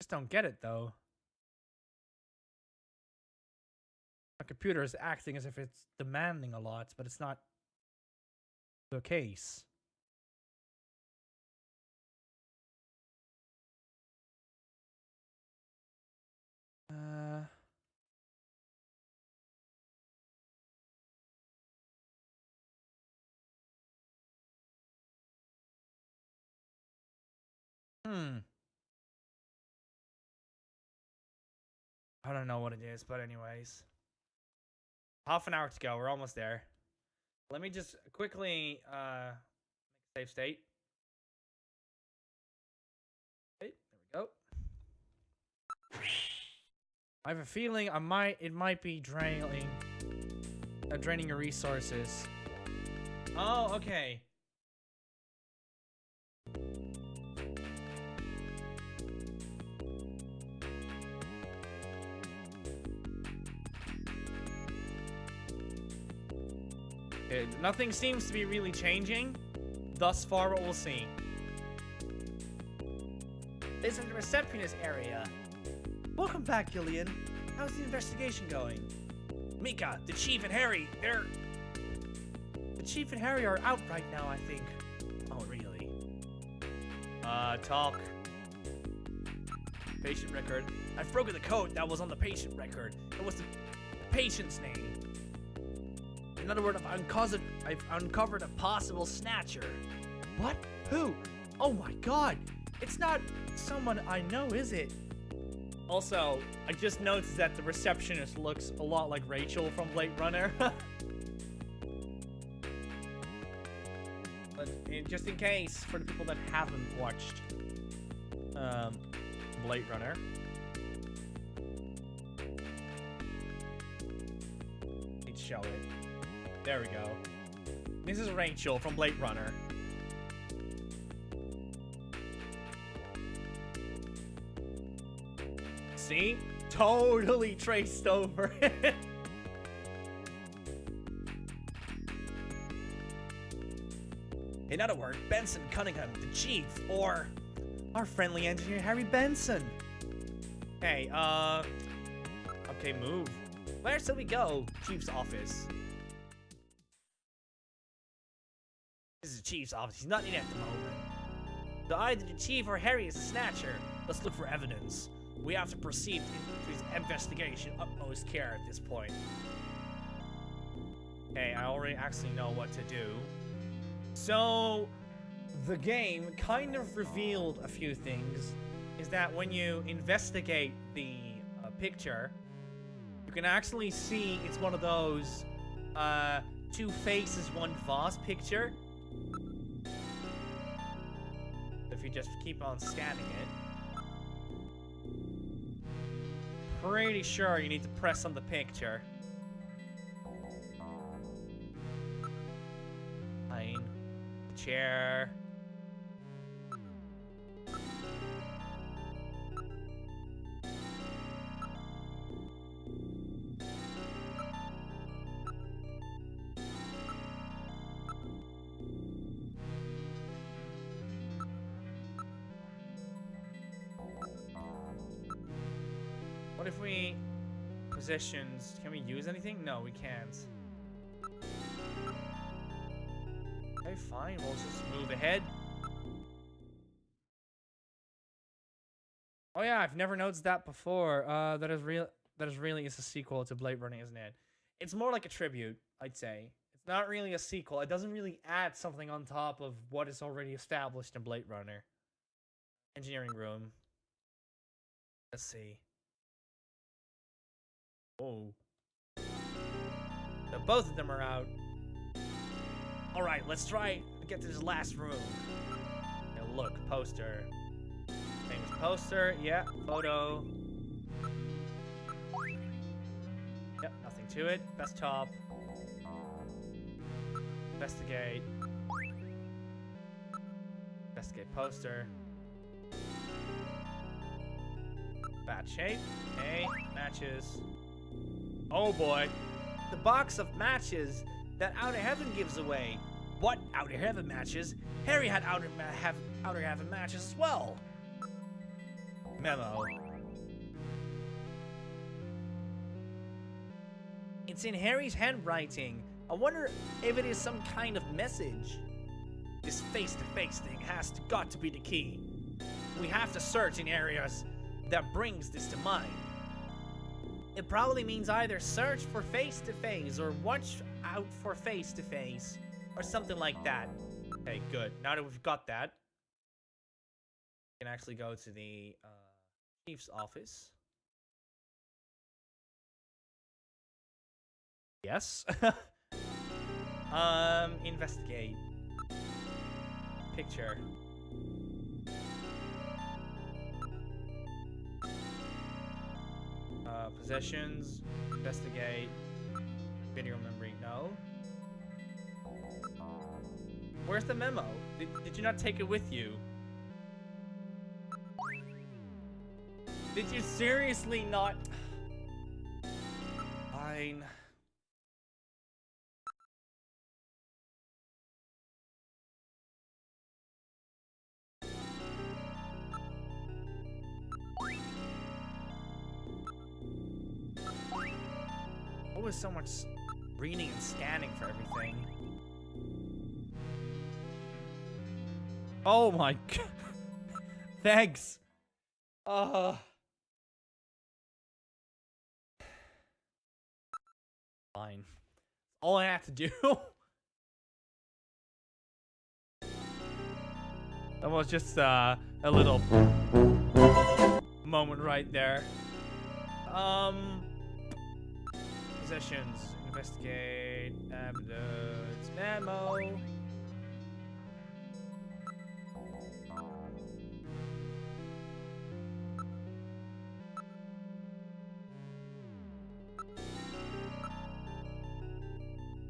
Just don't get it though. My computer is acting as if it's demanding a lot, but it's not the case. I don't know what it is, but anyways. Half an hour to go. We're almost there. Let me just quickly make a save state. Okay, there we go. I have a feeling it might be draining your resources. Oh, okay. Nothing seems to be really changing. Thus far, what we'll see. This is the receptionist area. Welcome back, Gillian. How's the investigation going? Mika, the Chief and Harry, they're... The Chief and Harry are out right now, I think. Oh, really? Talk. Patient record. I've broken the code that was on the patient record. It was the patient's name. In other words, I've uncovered a possible snatcher. What? Who? Oh my god! It's not someone I know, is it? Also, I just noticed that the receptionist looks a lot like Rachel from Blade Runner. But just in case, for the people that haven't watched Blade Runner. Let's show it. There we go. This is Rachel from Blade Runner. See? Totally traced over. In other words, Benson Cunningham, the Chief, or our friendly engineer, Harry Benson. Hey, okay, move. Where shall we go? Chief's office. This is the Chief's office. He's not in at the moment. So either the Chief or Harry is a snatcher. Let's look for evidence. We have to proceed into his investigation utmost care at this point. Okay, I already actually know what to do. So, the game kind of revealed a few things. Is that when you investigate the picture, you can actually see it's one of those two faces, one vase picture. If you just keep on scanning it. Pretty sure you need to press on the picture. Fine. Chair. What if we... Positions... Can we use anything? No, we can't. Okay, fine. We'll just move ahead. Oh yeah, I've never noticed that before. That is really is a sequel to Blade Runner, isn't it? It's more like a tribute, I'd say. It's not really a sequel. It doesn't really add something on top of what is already established in Blade Runner. Engineering room. Let's see. Oh. So both of them are out. Alright, let's try to get to this last room. Now look, poster. Famous poster, yeah, photo. Yep, nothing to it. Desktop. Investigate. Investigate poster. Bad shape. Okay, matches. Oh boy. The box of matches that Outer Heaven gives away. What? Outer Heaven matches? Harry had Outer Heaven matches as well. Memo. It's in Harry's handwriting. I wonder if it is some kind of message. This face-to-face thing has got to be the key. We have to search in areas that brings this to mind. It probably means either search for face-to-face or watch out for face-to-face or something like that. Okay, good. Now that we've got that, we can actually go to the chief's office. Yes. Investigate. Picture. Possessions. Investigate. Video memory. No. Where's the memo? Did you not take it with you? Did you seriously not? Fine. What was so much reading and scanning for everything? Oh my god. Thanks. Fine. All I have to do. That was just a little moment right there. Possessions. Investigate. Evidence. Memo.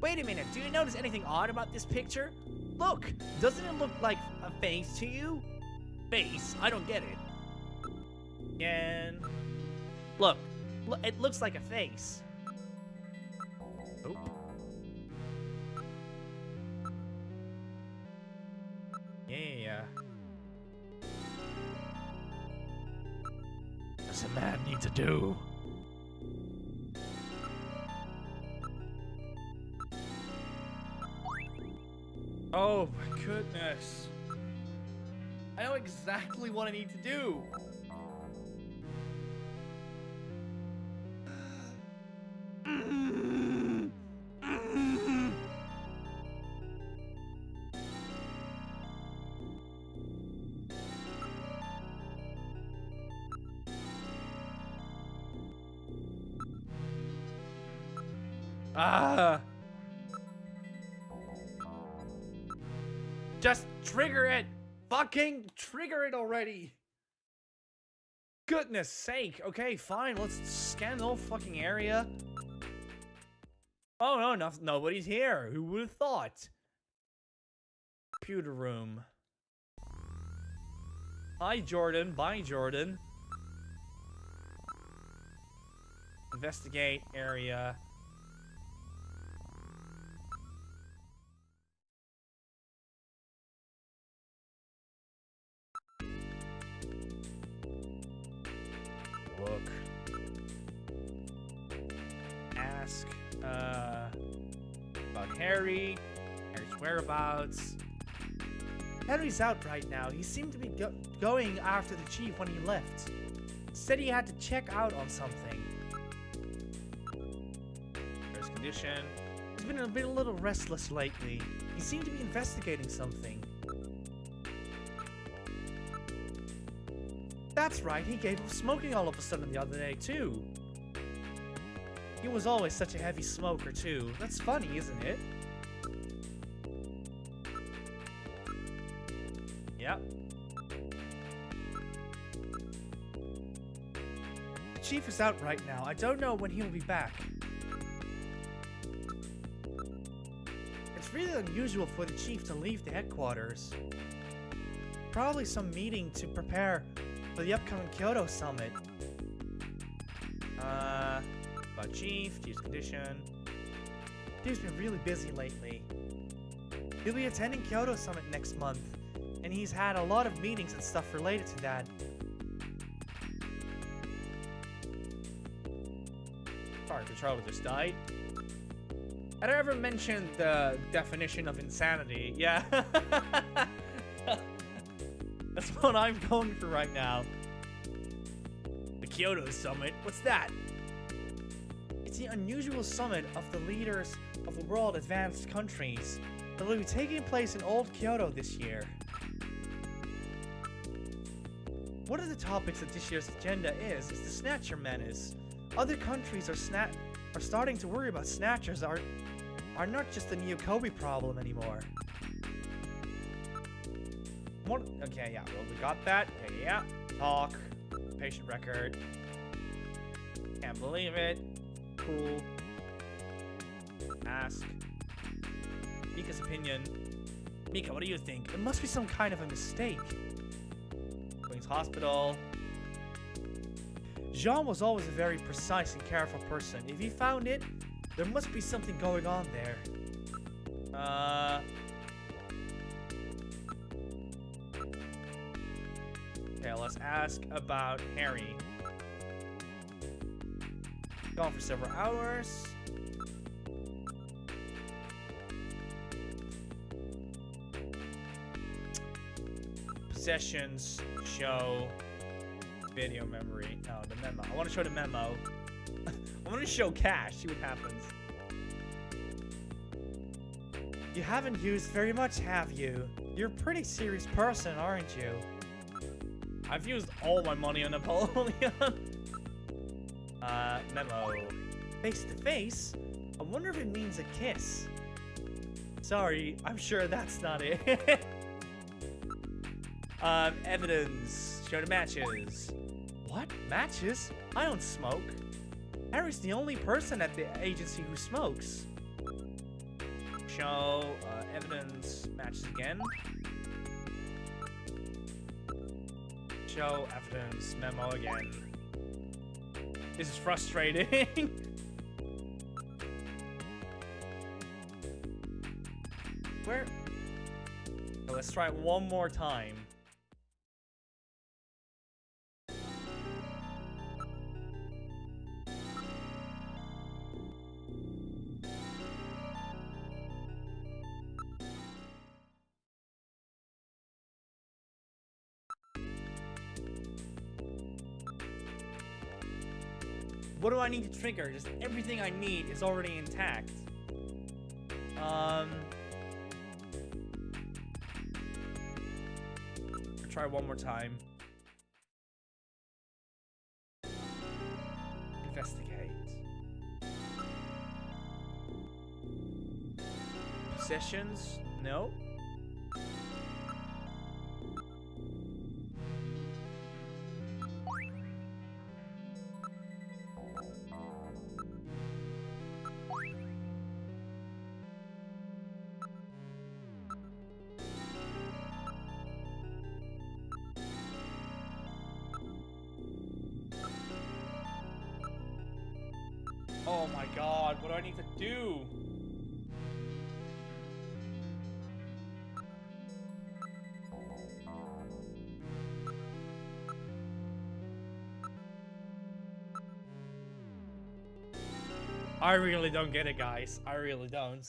Wait a minute, do you notice anything odd about this picture? Look, doesn't it look like a face to you? Face? I don't get it. Again. Look, it looks like a face. Oh. Yeah. What does a man need to do? Oh my goodness. I know exactly what I need to do. Just trigger it! Fucking trigger it already! Goodness sake. Okay, fine. Let's scan the whole fucking area. Oh, no, nobody's here. Who would have thought? Computer room. Hi, Jordan. Bye, Jordan. Investigate area. Look. Ask about Harry's whereabouts. Henry's out right now. He seemed to be going after the chief when he left. Said he had to check out on something. First condition. He's been a little restless lately. He seemed to be investigating something. That's right, he gave up smoking all of a sudden the other day, too. He was always such a heavy smoker, too. That's funny, isn't it? Yep. The chief is out right now. I don't know when he will be back. It's really unusual for the chief to leave the headquarters. Probably some meeting to prepare for the upcoming Kyoto summit. About chief's condition. Chief's been really busy lately. He'll be attending Kyoto summit next month, and he's had a lot of meetings and stuff related to that. Sorry, Controller just died. Had I ever mentioned the definition of insanity? Yeah. That's what I'm going for right now. The Kyoto Summit? What's that? It's the unusual summit of the leaders of the world advanced countries that will be taking place in Old Kyoto this year. One of the topics of this year's agenda is the Snatcher menace. Other countries are starting to worry about Snatchers are not just a Neo Kobe problem anymore. Okay, yeah, well, we got that. Okay, yeah. Talk. Patient record. Can't believe it. Cool. Ask. Mika's opinion. Mika, what do you think? It must be some kind of a mistake. Queen's Hospital. Jean was always a very precise and careful person. If he found it, there must be something going on there. Okay, let's ask about Harry. Gone for several hours. Possessions show video memory. No, the memo. I want to show the memo. I want to show cash. See what happens. You haven't used very much, have you? You're a pretty serious person, aren't you? I've used all my money on Napoleon. Memo. Face to face? I wonder if it means a kiss. Sorry, I'm sure that's not it. Evidence. Show the matches. What? Matches? I don't smoke. Harry's the only person at the agency who smokes. Show evidence. Matches again. Show evidence. Memo again. This is frustrating. Where? Okay, let's try it one more time. What do I need to trigger? Just everything I need is already intact. Try one more time. Investigate. Possessions? No. Oh my god, what do I need to do? I really don't get it, guys. I really don't.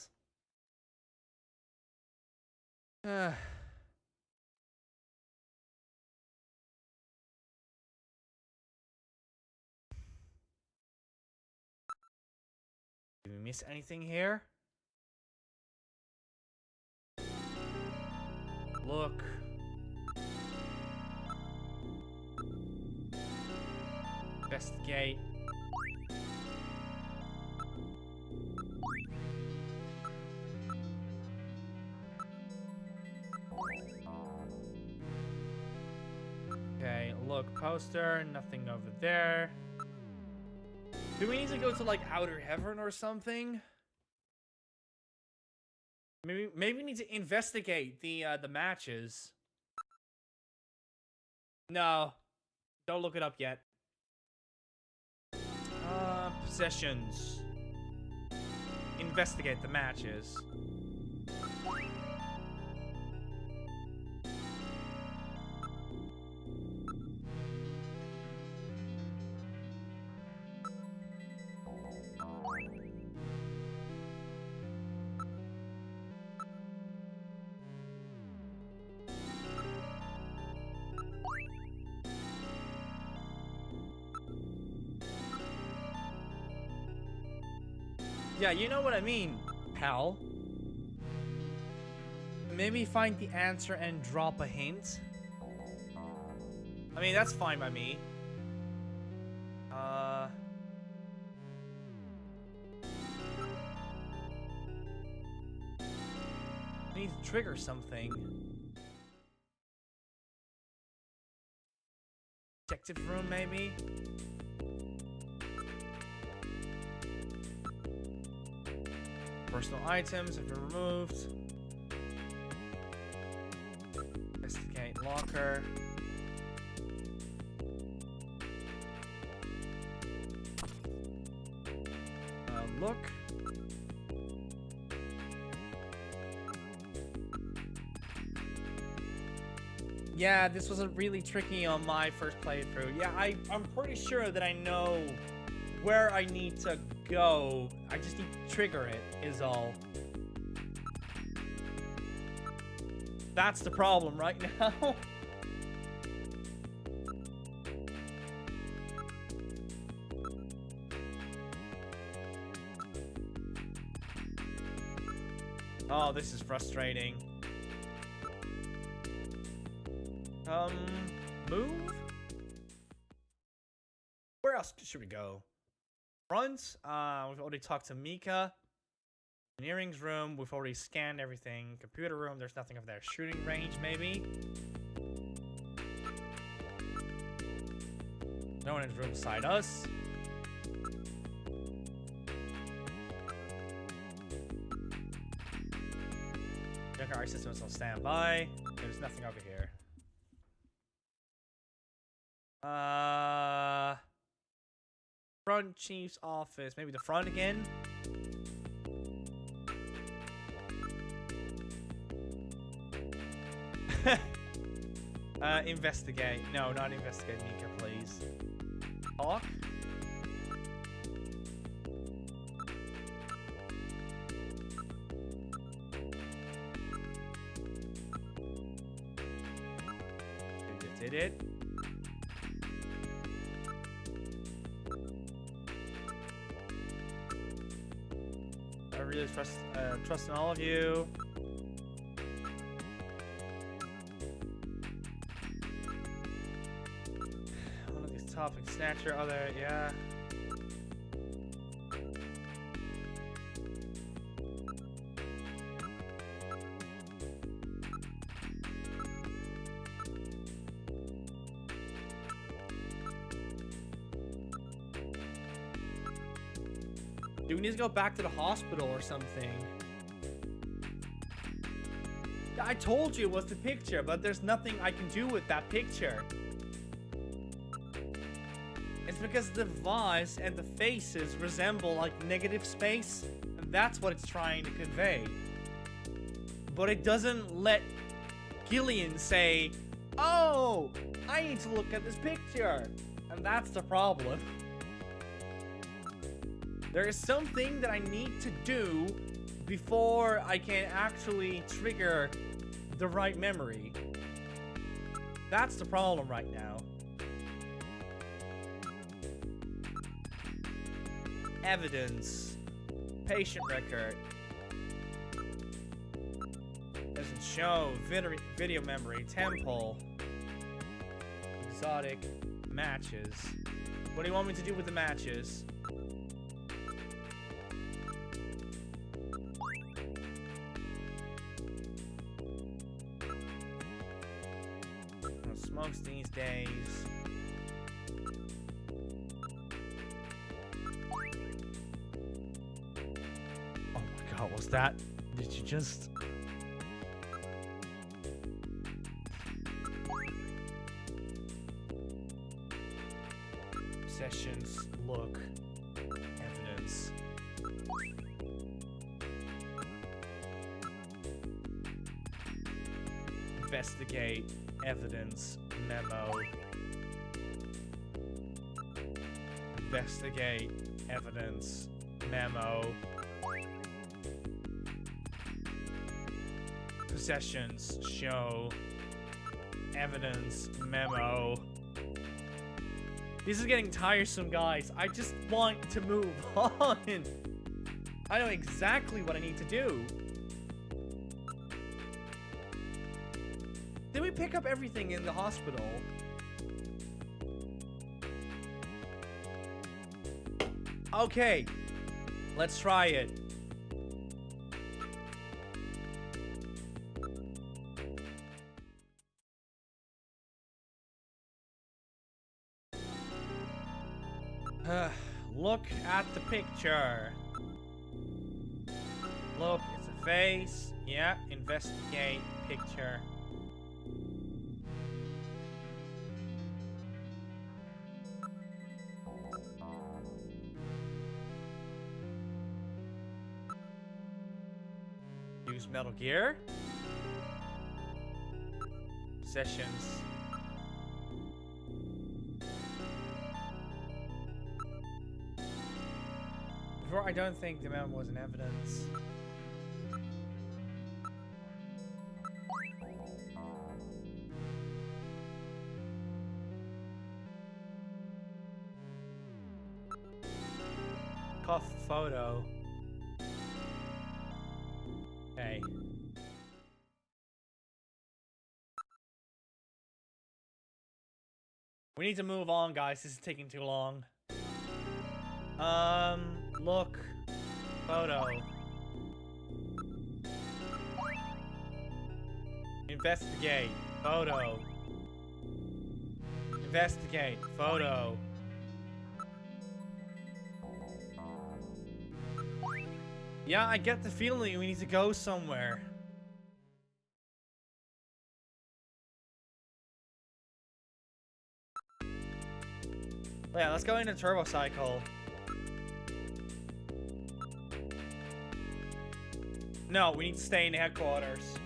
Did we miss anything here? Look. Investigate. Okay, look, poster, nothing over there. Do we need to go to like Outer Heaven or something? Maybe we need to investigate the matches. No, don't look it up yet. Possessions. Investigate the matches. Yeah, you know what I mean, pal. Maybe find the answer and drop a hint. I mean, that's fine by me. Need to trigger something. Detective room, maybe? Personal items have been removed. Investigate locker. Look. Yeah, this wasn't really tricky on my first playthrough. Yeah, I'm pretty sure that I know where I need to go. I just need to trigger it, is all. That's the problem right now. Oh, this is frustrating. Move? Where else should we go? Front? We've already talked to Mika. Engineering's room, we've already scanned everything. Computer room, there's nothing over there. Shooting range, maybe? No one in the room beside us. Our system is on standby. There's nothing over here. Front chief's office. Maybe the front again? Investigate. No, not investigate, Mika, please. Talk? Did it? I really trust in all of you. One of these topics, Snatcher, other, yeah. Do we need to go back to the hospital or something? I told you it was the picture, but there's nothing I can do with that picture. It's because the voice and the faces resemble like negative space, and that's what it's trying to convey. But it doesn't let Gillian say, "Oh, I need to look at this picture," and that's the problem. There is something that I need to do before I can actually trigger the right memory. That's the problem right now. Evidence. Patient record. Doesn't show. Video memory. Temple. Exotic. Matches. What do you want me to do with the matches? Smokes these days. Oh my god, what's that? Did you just... Sessions, look, evidence. Investigate, evidence, memo. Investigate, evidence, memo. Possessions, show, evidence, memo. This is getting tiresome, guys. I just want to move on. I know exactly what I need to do. Did we pick up everything in the hospital? Okay, let's try it. Look at the picture. Look, it's a face. Yeah, investigate picture. Use Metal Gear. Sessions. Before, I don't think the memo was in evidence. Cuff photo. Okay. We need to move on, guys. This is taking too long. Look. Photo. Investigate. Photo. Investigate. Photo. Yeah, I get the feeling we need to go somewhere. Yeah, let's go into Turbo Cycle. No, we need to stay in headquarters.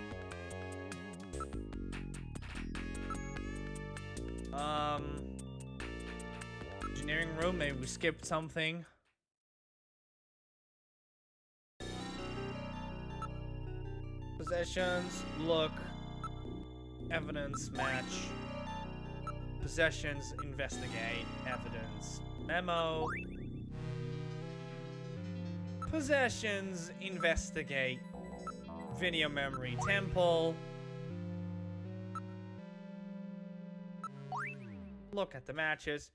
Engineering room, maybe we skipped something. Possessions, look. Evidence, match. Possessions, investigate. Evidence, memo. Possessions, investigate. Video memory, temple. Look at the matches.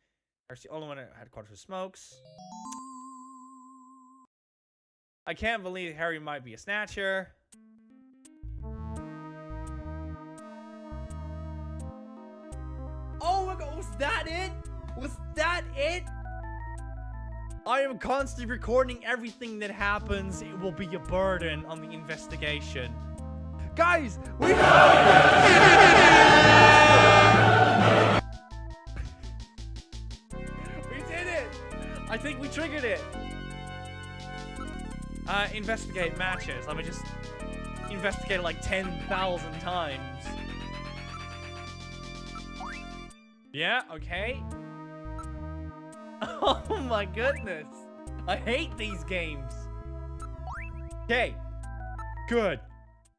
There's the only one that had headquarters smokes. I can't believe Harry might be a snatcher. Oh my god, was that it? Was that it? I am constantly recording everything that happens. It will be a burden on the investigation. Guys, we did it! I think we triggered it. Investigate matches. Let me just investigate it like 10,000 times. Yeah, okay. Oh my goodness. I hate these games. Okay. Good.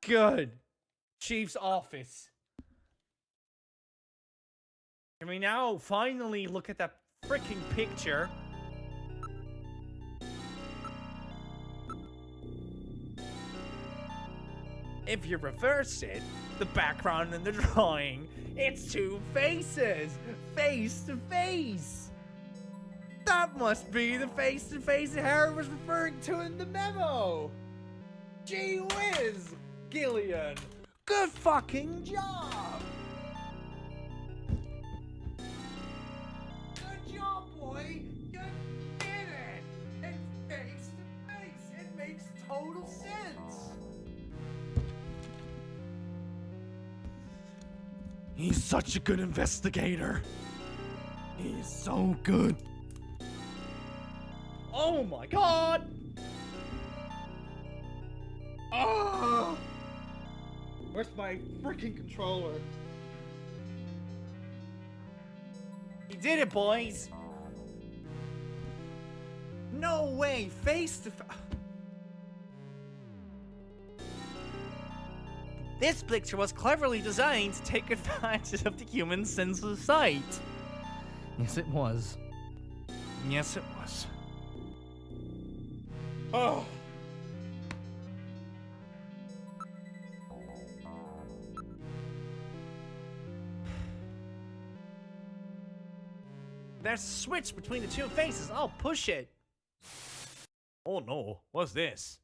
Good. Chief's office. Can we now finally look at that freaking picture? If you reverse it, the background in the drawing, it's two faces, face to face. That must be the face to face Harry was referring to in the memo. Gee whiz, Gillian. Good fucking job. Good job, boy. You did it. It's face to face. It makes total sense. He's such a good investigator. He's so good. Oh my god! Oh! Where's my freaking controller? He did it, boys! No way! Face to face. This picture was cleverly designed to take advantage of the human sense of sight. Yes, it was. Yes, it was. Oh. There's a switch between the two faces. I'll push it. Oh no, what's this?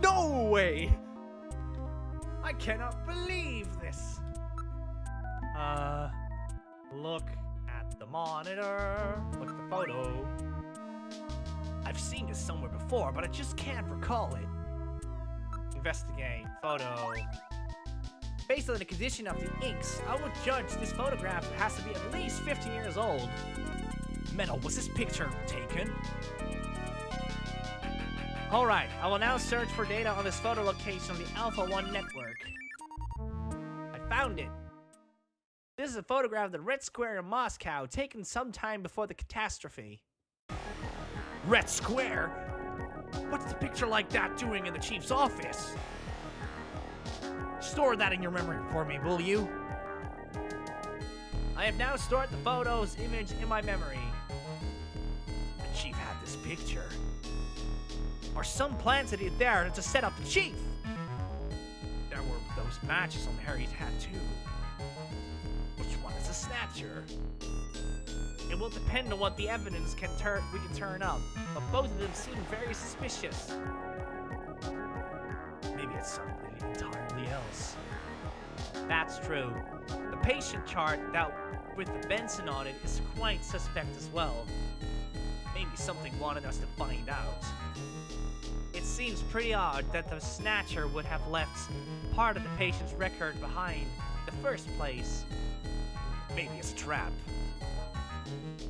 No way! I cannot believe this. Look at the monitor. Look at the photo. I've seen this somewhere before, but I just can't recall it. Investigate. Photo. Based on the condition of the inks, I would judge this photograph has to be at least 15 years old. Metal, was this picture taken? Alright, I will now search for data on this photo location on the Alpha 1 network. I found it. This is a photograph of the Red Square in Moscow, taken sometime before the catastrophe. Red Square? What's the picture like that doing in the chief's office? Store that in your memory for me, will you? I have now stored the photo's image in my memory. The chief had this picture. Or some planted it there to set up the chief. There were those matches on Harry's hat too. Which one is a Snatcher? It will depend on what the evidence we can turn up, but both of them seem very suspicious. Maybe it's something entirely else. That's true. The patient chart that with the Benson on it is quite suspect as well. Maybe something wanted us to find out. It seems pretty odd that the Snatcher would have left part of the patient's record behind in the first place. Maybe it's a trap.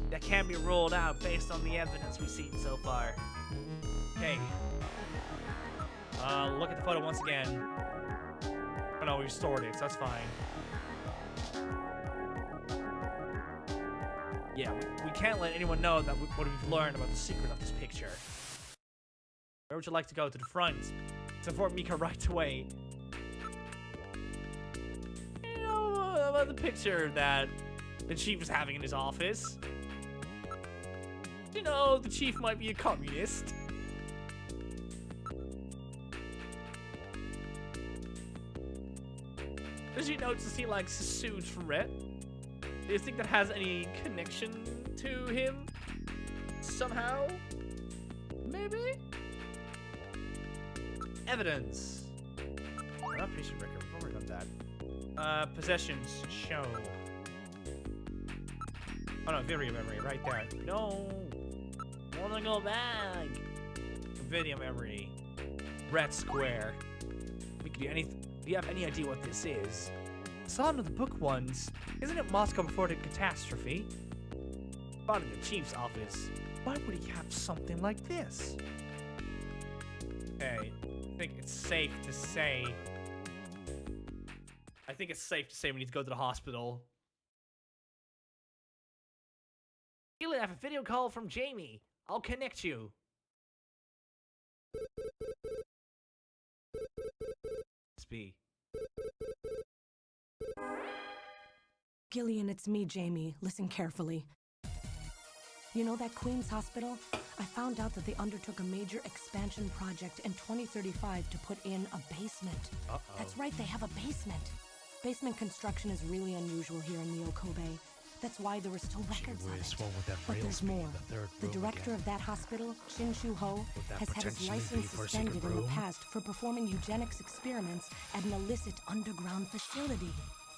That can't be ruled out based on the evidence we've seen so far. Okay. Look at the photo once again. Oh no, we've stored it, so that's fine. Yeah, we can't let anyone know that what we've learned about the secret of this picture. Where would you like to go? To the front. To Fort Mika right away. You know, about the picture that the chief is having in his office. You know, the chief might be a communist. Did you notice he likes his suit from red? Do you think that has any connection to him? Somehow? Maybe? Evidence. Not patient record. We've already done that. Possessions. Show. Oh no, video memory right there. No. I wanna go back. Video memory. Red Square. We could do anything. Do you have any idea what this is? I saw it in the book once. Isn't it Moscow before the catastrophe? Found in the chief's office. Why would he have something like this? Okay, I think it's safe to say. We need to go to the hospital. You'll have a video call from Jamie. I'll connect you. B. Gillian, it's me, Jamie. Listen carefully. You know that Queen's Hospital? I found out that they undertook a major expansion project in 2035 to put in a basement. Uh-oh. That's right, they have a basement. Basement construction is really unusual here in the Okobe. That's why there were still records of it. But there's more. The director of that hospital, Chin Shu Ho, has had his license suspended in the past for performing eugenics experiments at an illicit underground facility.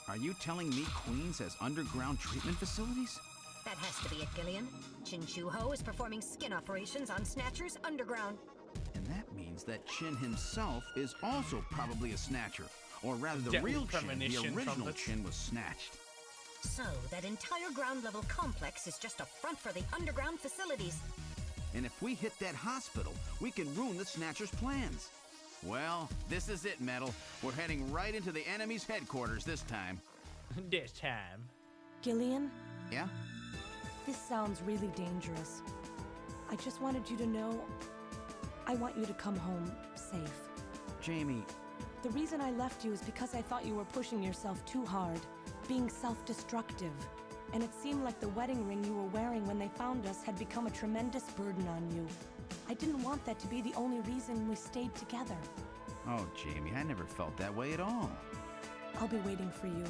Are you telling me Queens has underground treatment facilities? That has to be it, Gillian. Chin Shu Ho is performing skin operations on Snatchers underground. And that means that Chin himself is also probably a Snatcher. Or rather, the real Chin, the original Chin, was snatched. So, that entire ground-level complex is just a front for the underground facilities. And if we hit that hospital, we can ruin the Snatcher's plans. Well, this is it, Metal. We're heading right into the enemy's headquarters this time. This time. Gillian? Yeah? This sounds really dangerous. I just wanted you to know, I want you to come home safe. Jamie. The reason I left you is because I thought you were pushing yourself too hard, being self-destructive. And it seemed like the wedding ring you were wearing when they found us had become a tremendous burden on you. I didn't want that to be the only reason we stayed together. Oh, Jamie, I never felt that way at all. I'll be waiting for you.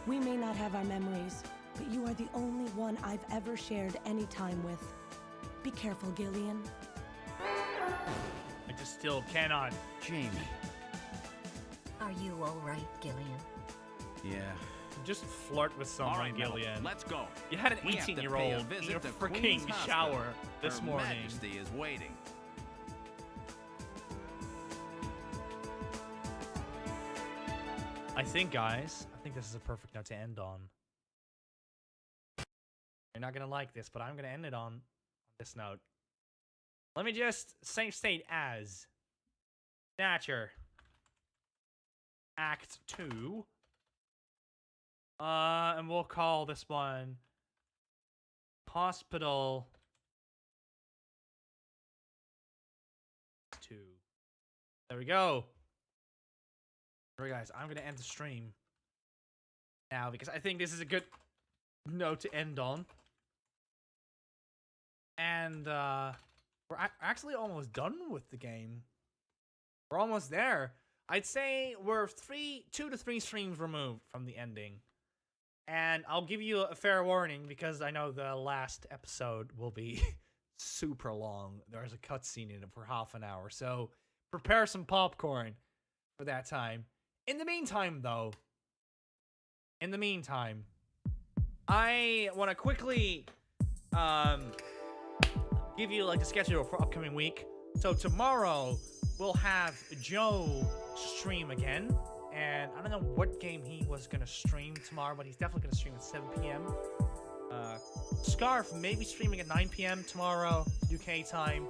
We may not have our memories, but you are the only one I've ever shared any time with. Be careful, Gillian. I just still cannot. Jamie. Are you all right, Gillian? Yeah, just flirt with someone, All right, Mel, Gillian. let's go. You had an We have to pay a 18-year-old in visit your to freaking Queen's Hospital. shower this Her morning. Majesty is waiting. I think, guys, this is a perfect note to end on. You're not gonna like this, but I'm gonna end it on this note. Let me just same state as Snatcher Act 2. And we'll call this one Hospital 2. There we go. Alright, guys, I'm gonna end the stream now because I think this is a good note to end on. And we're actually almost done with the game. We're almost there. I'd say we're 2 to 3 streams removed from the ending. And I'll give you a fair warning because I know the last episode will be super long. There's a cutscene in it for half an hour. So prepare some popcorn for that time. In the meantime, though, I want to quickly give you like the schedule for upcoming week. So tomorrow we'll have Joe stream again, and I don't know what game he was gonna stream tomorrow, but he's definitely gonna stream at 7 p.m. Scarf maybe streaming at 9 p.m. tomorrow UK time,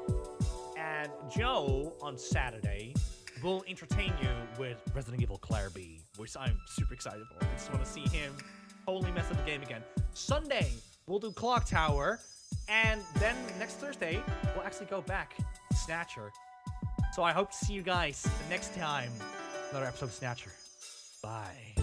and Joe on Saturday will entertain you with Resident Evil Claire B, which I'm super excited for. I just want to see him totally mess up the game again. Sunday we'll do Clock Tower. And then next Thursday, we'll actually go back to Snatcher. So I hope to see you guys the next time. Another episode of Snatcher. Bye.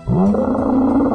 Oh.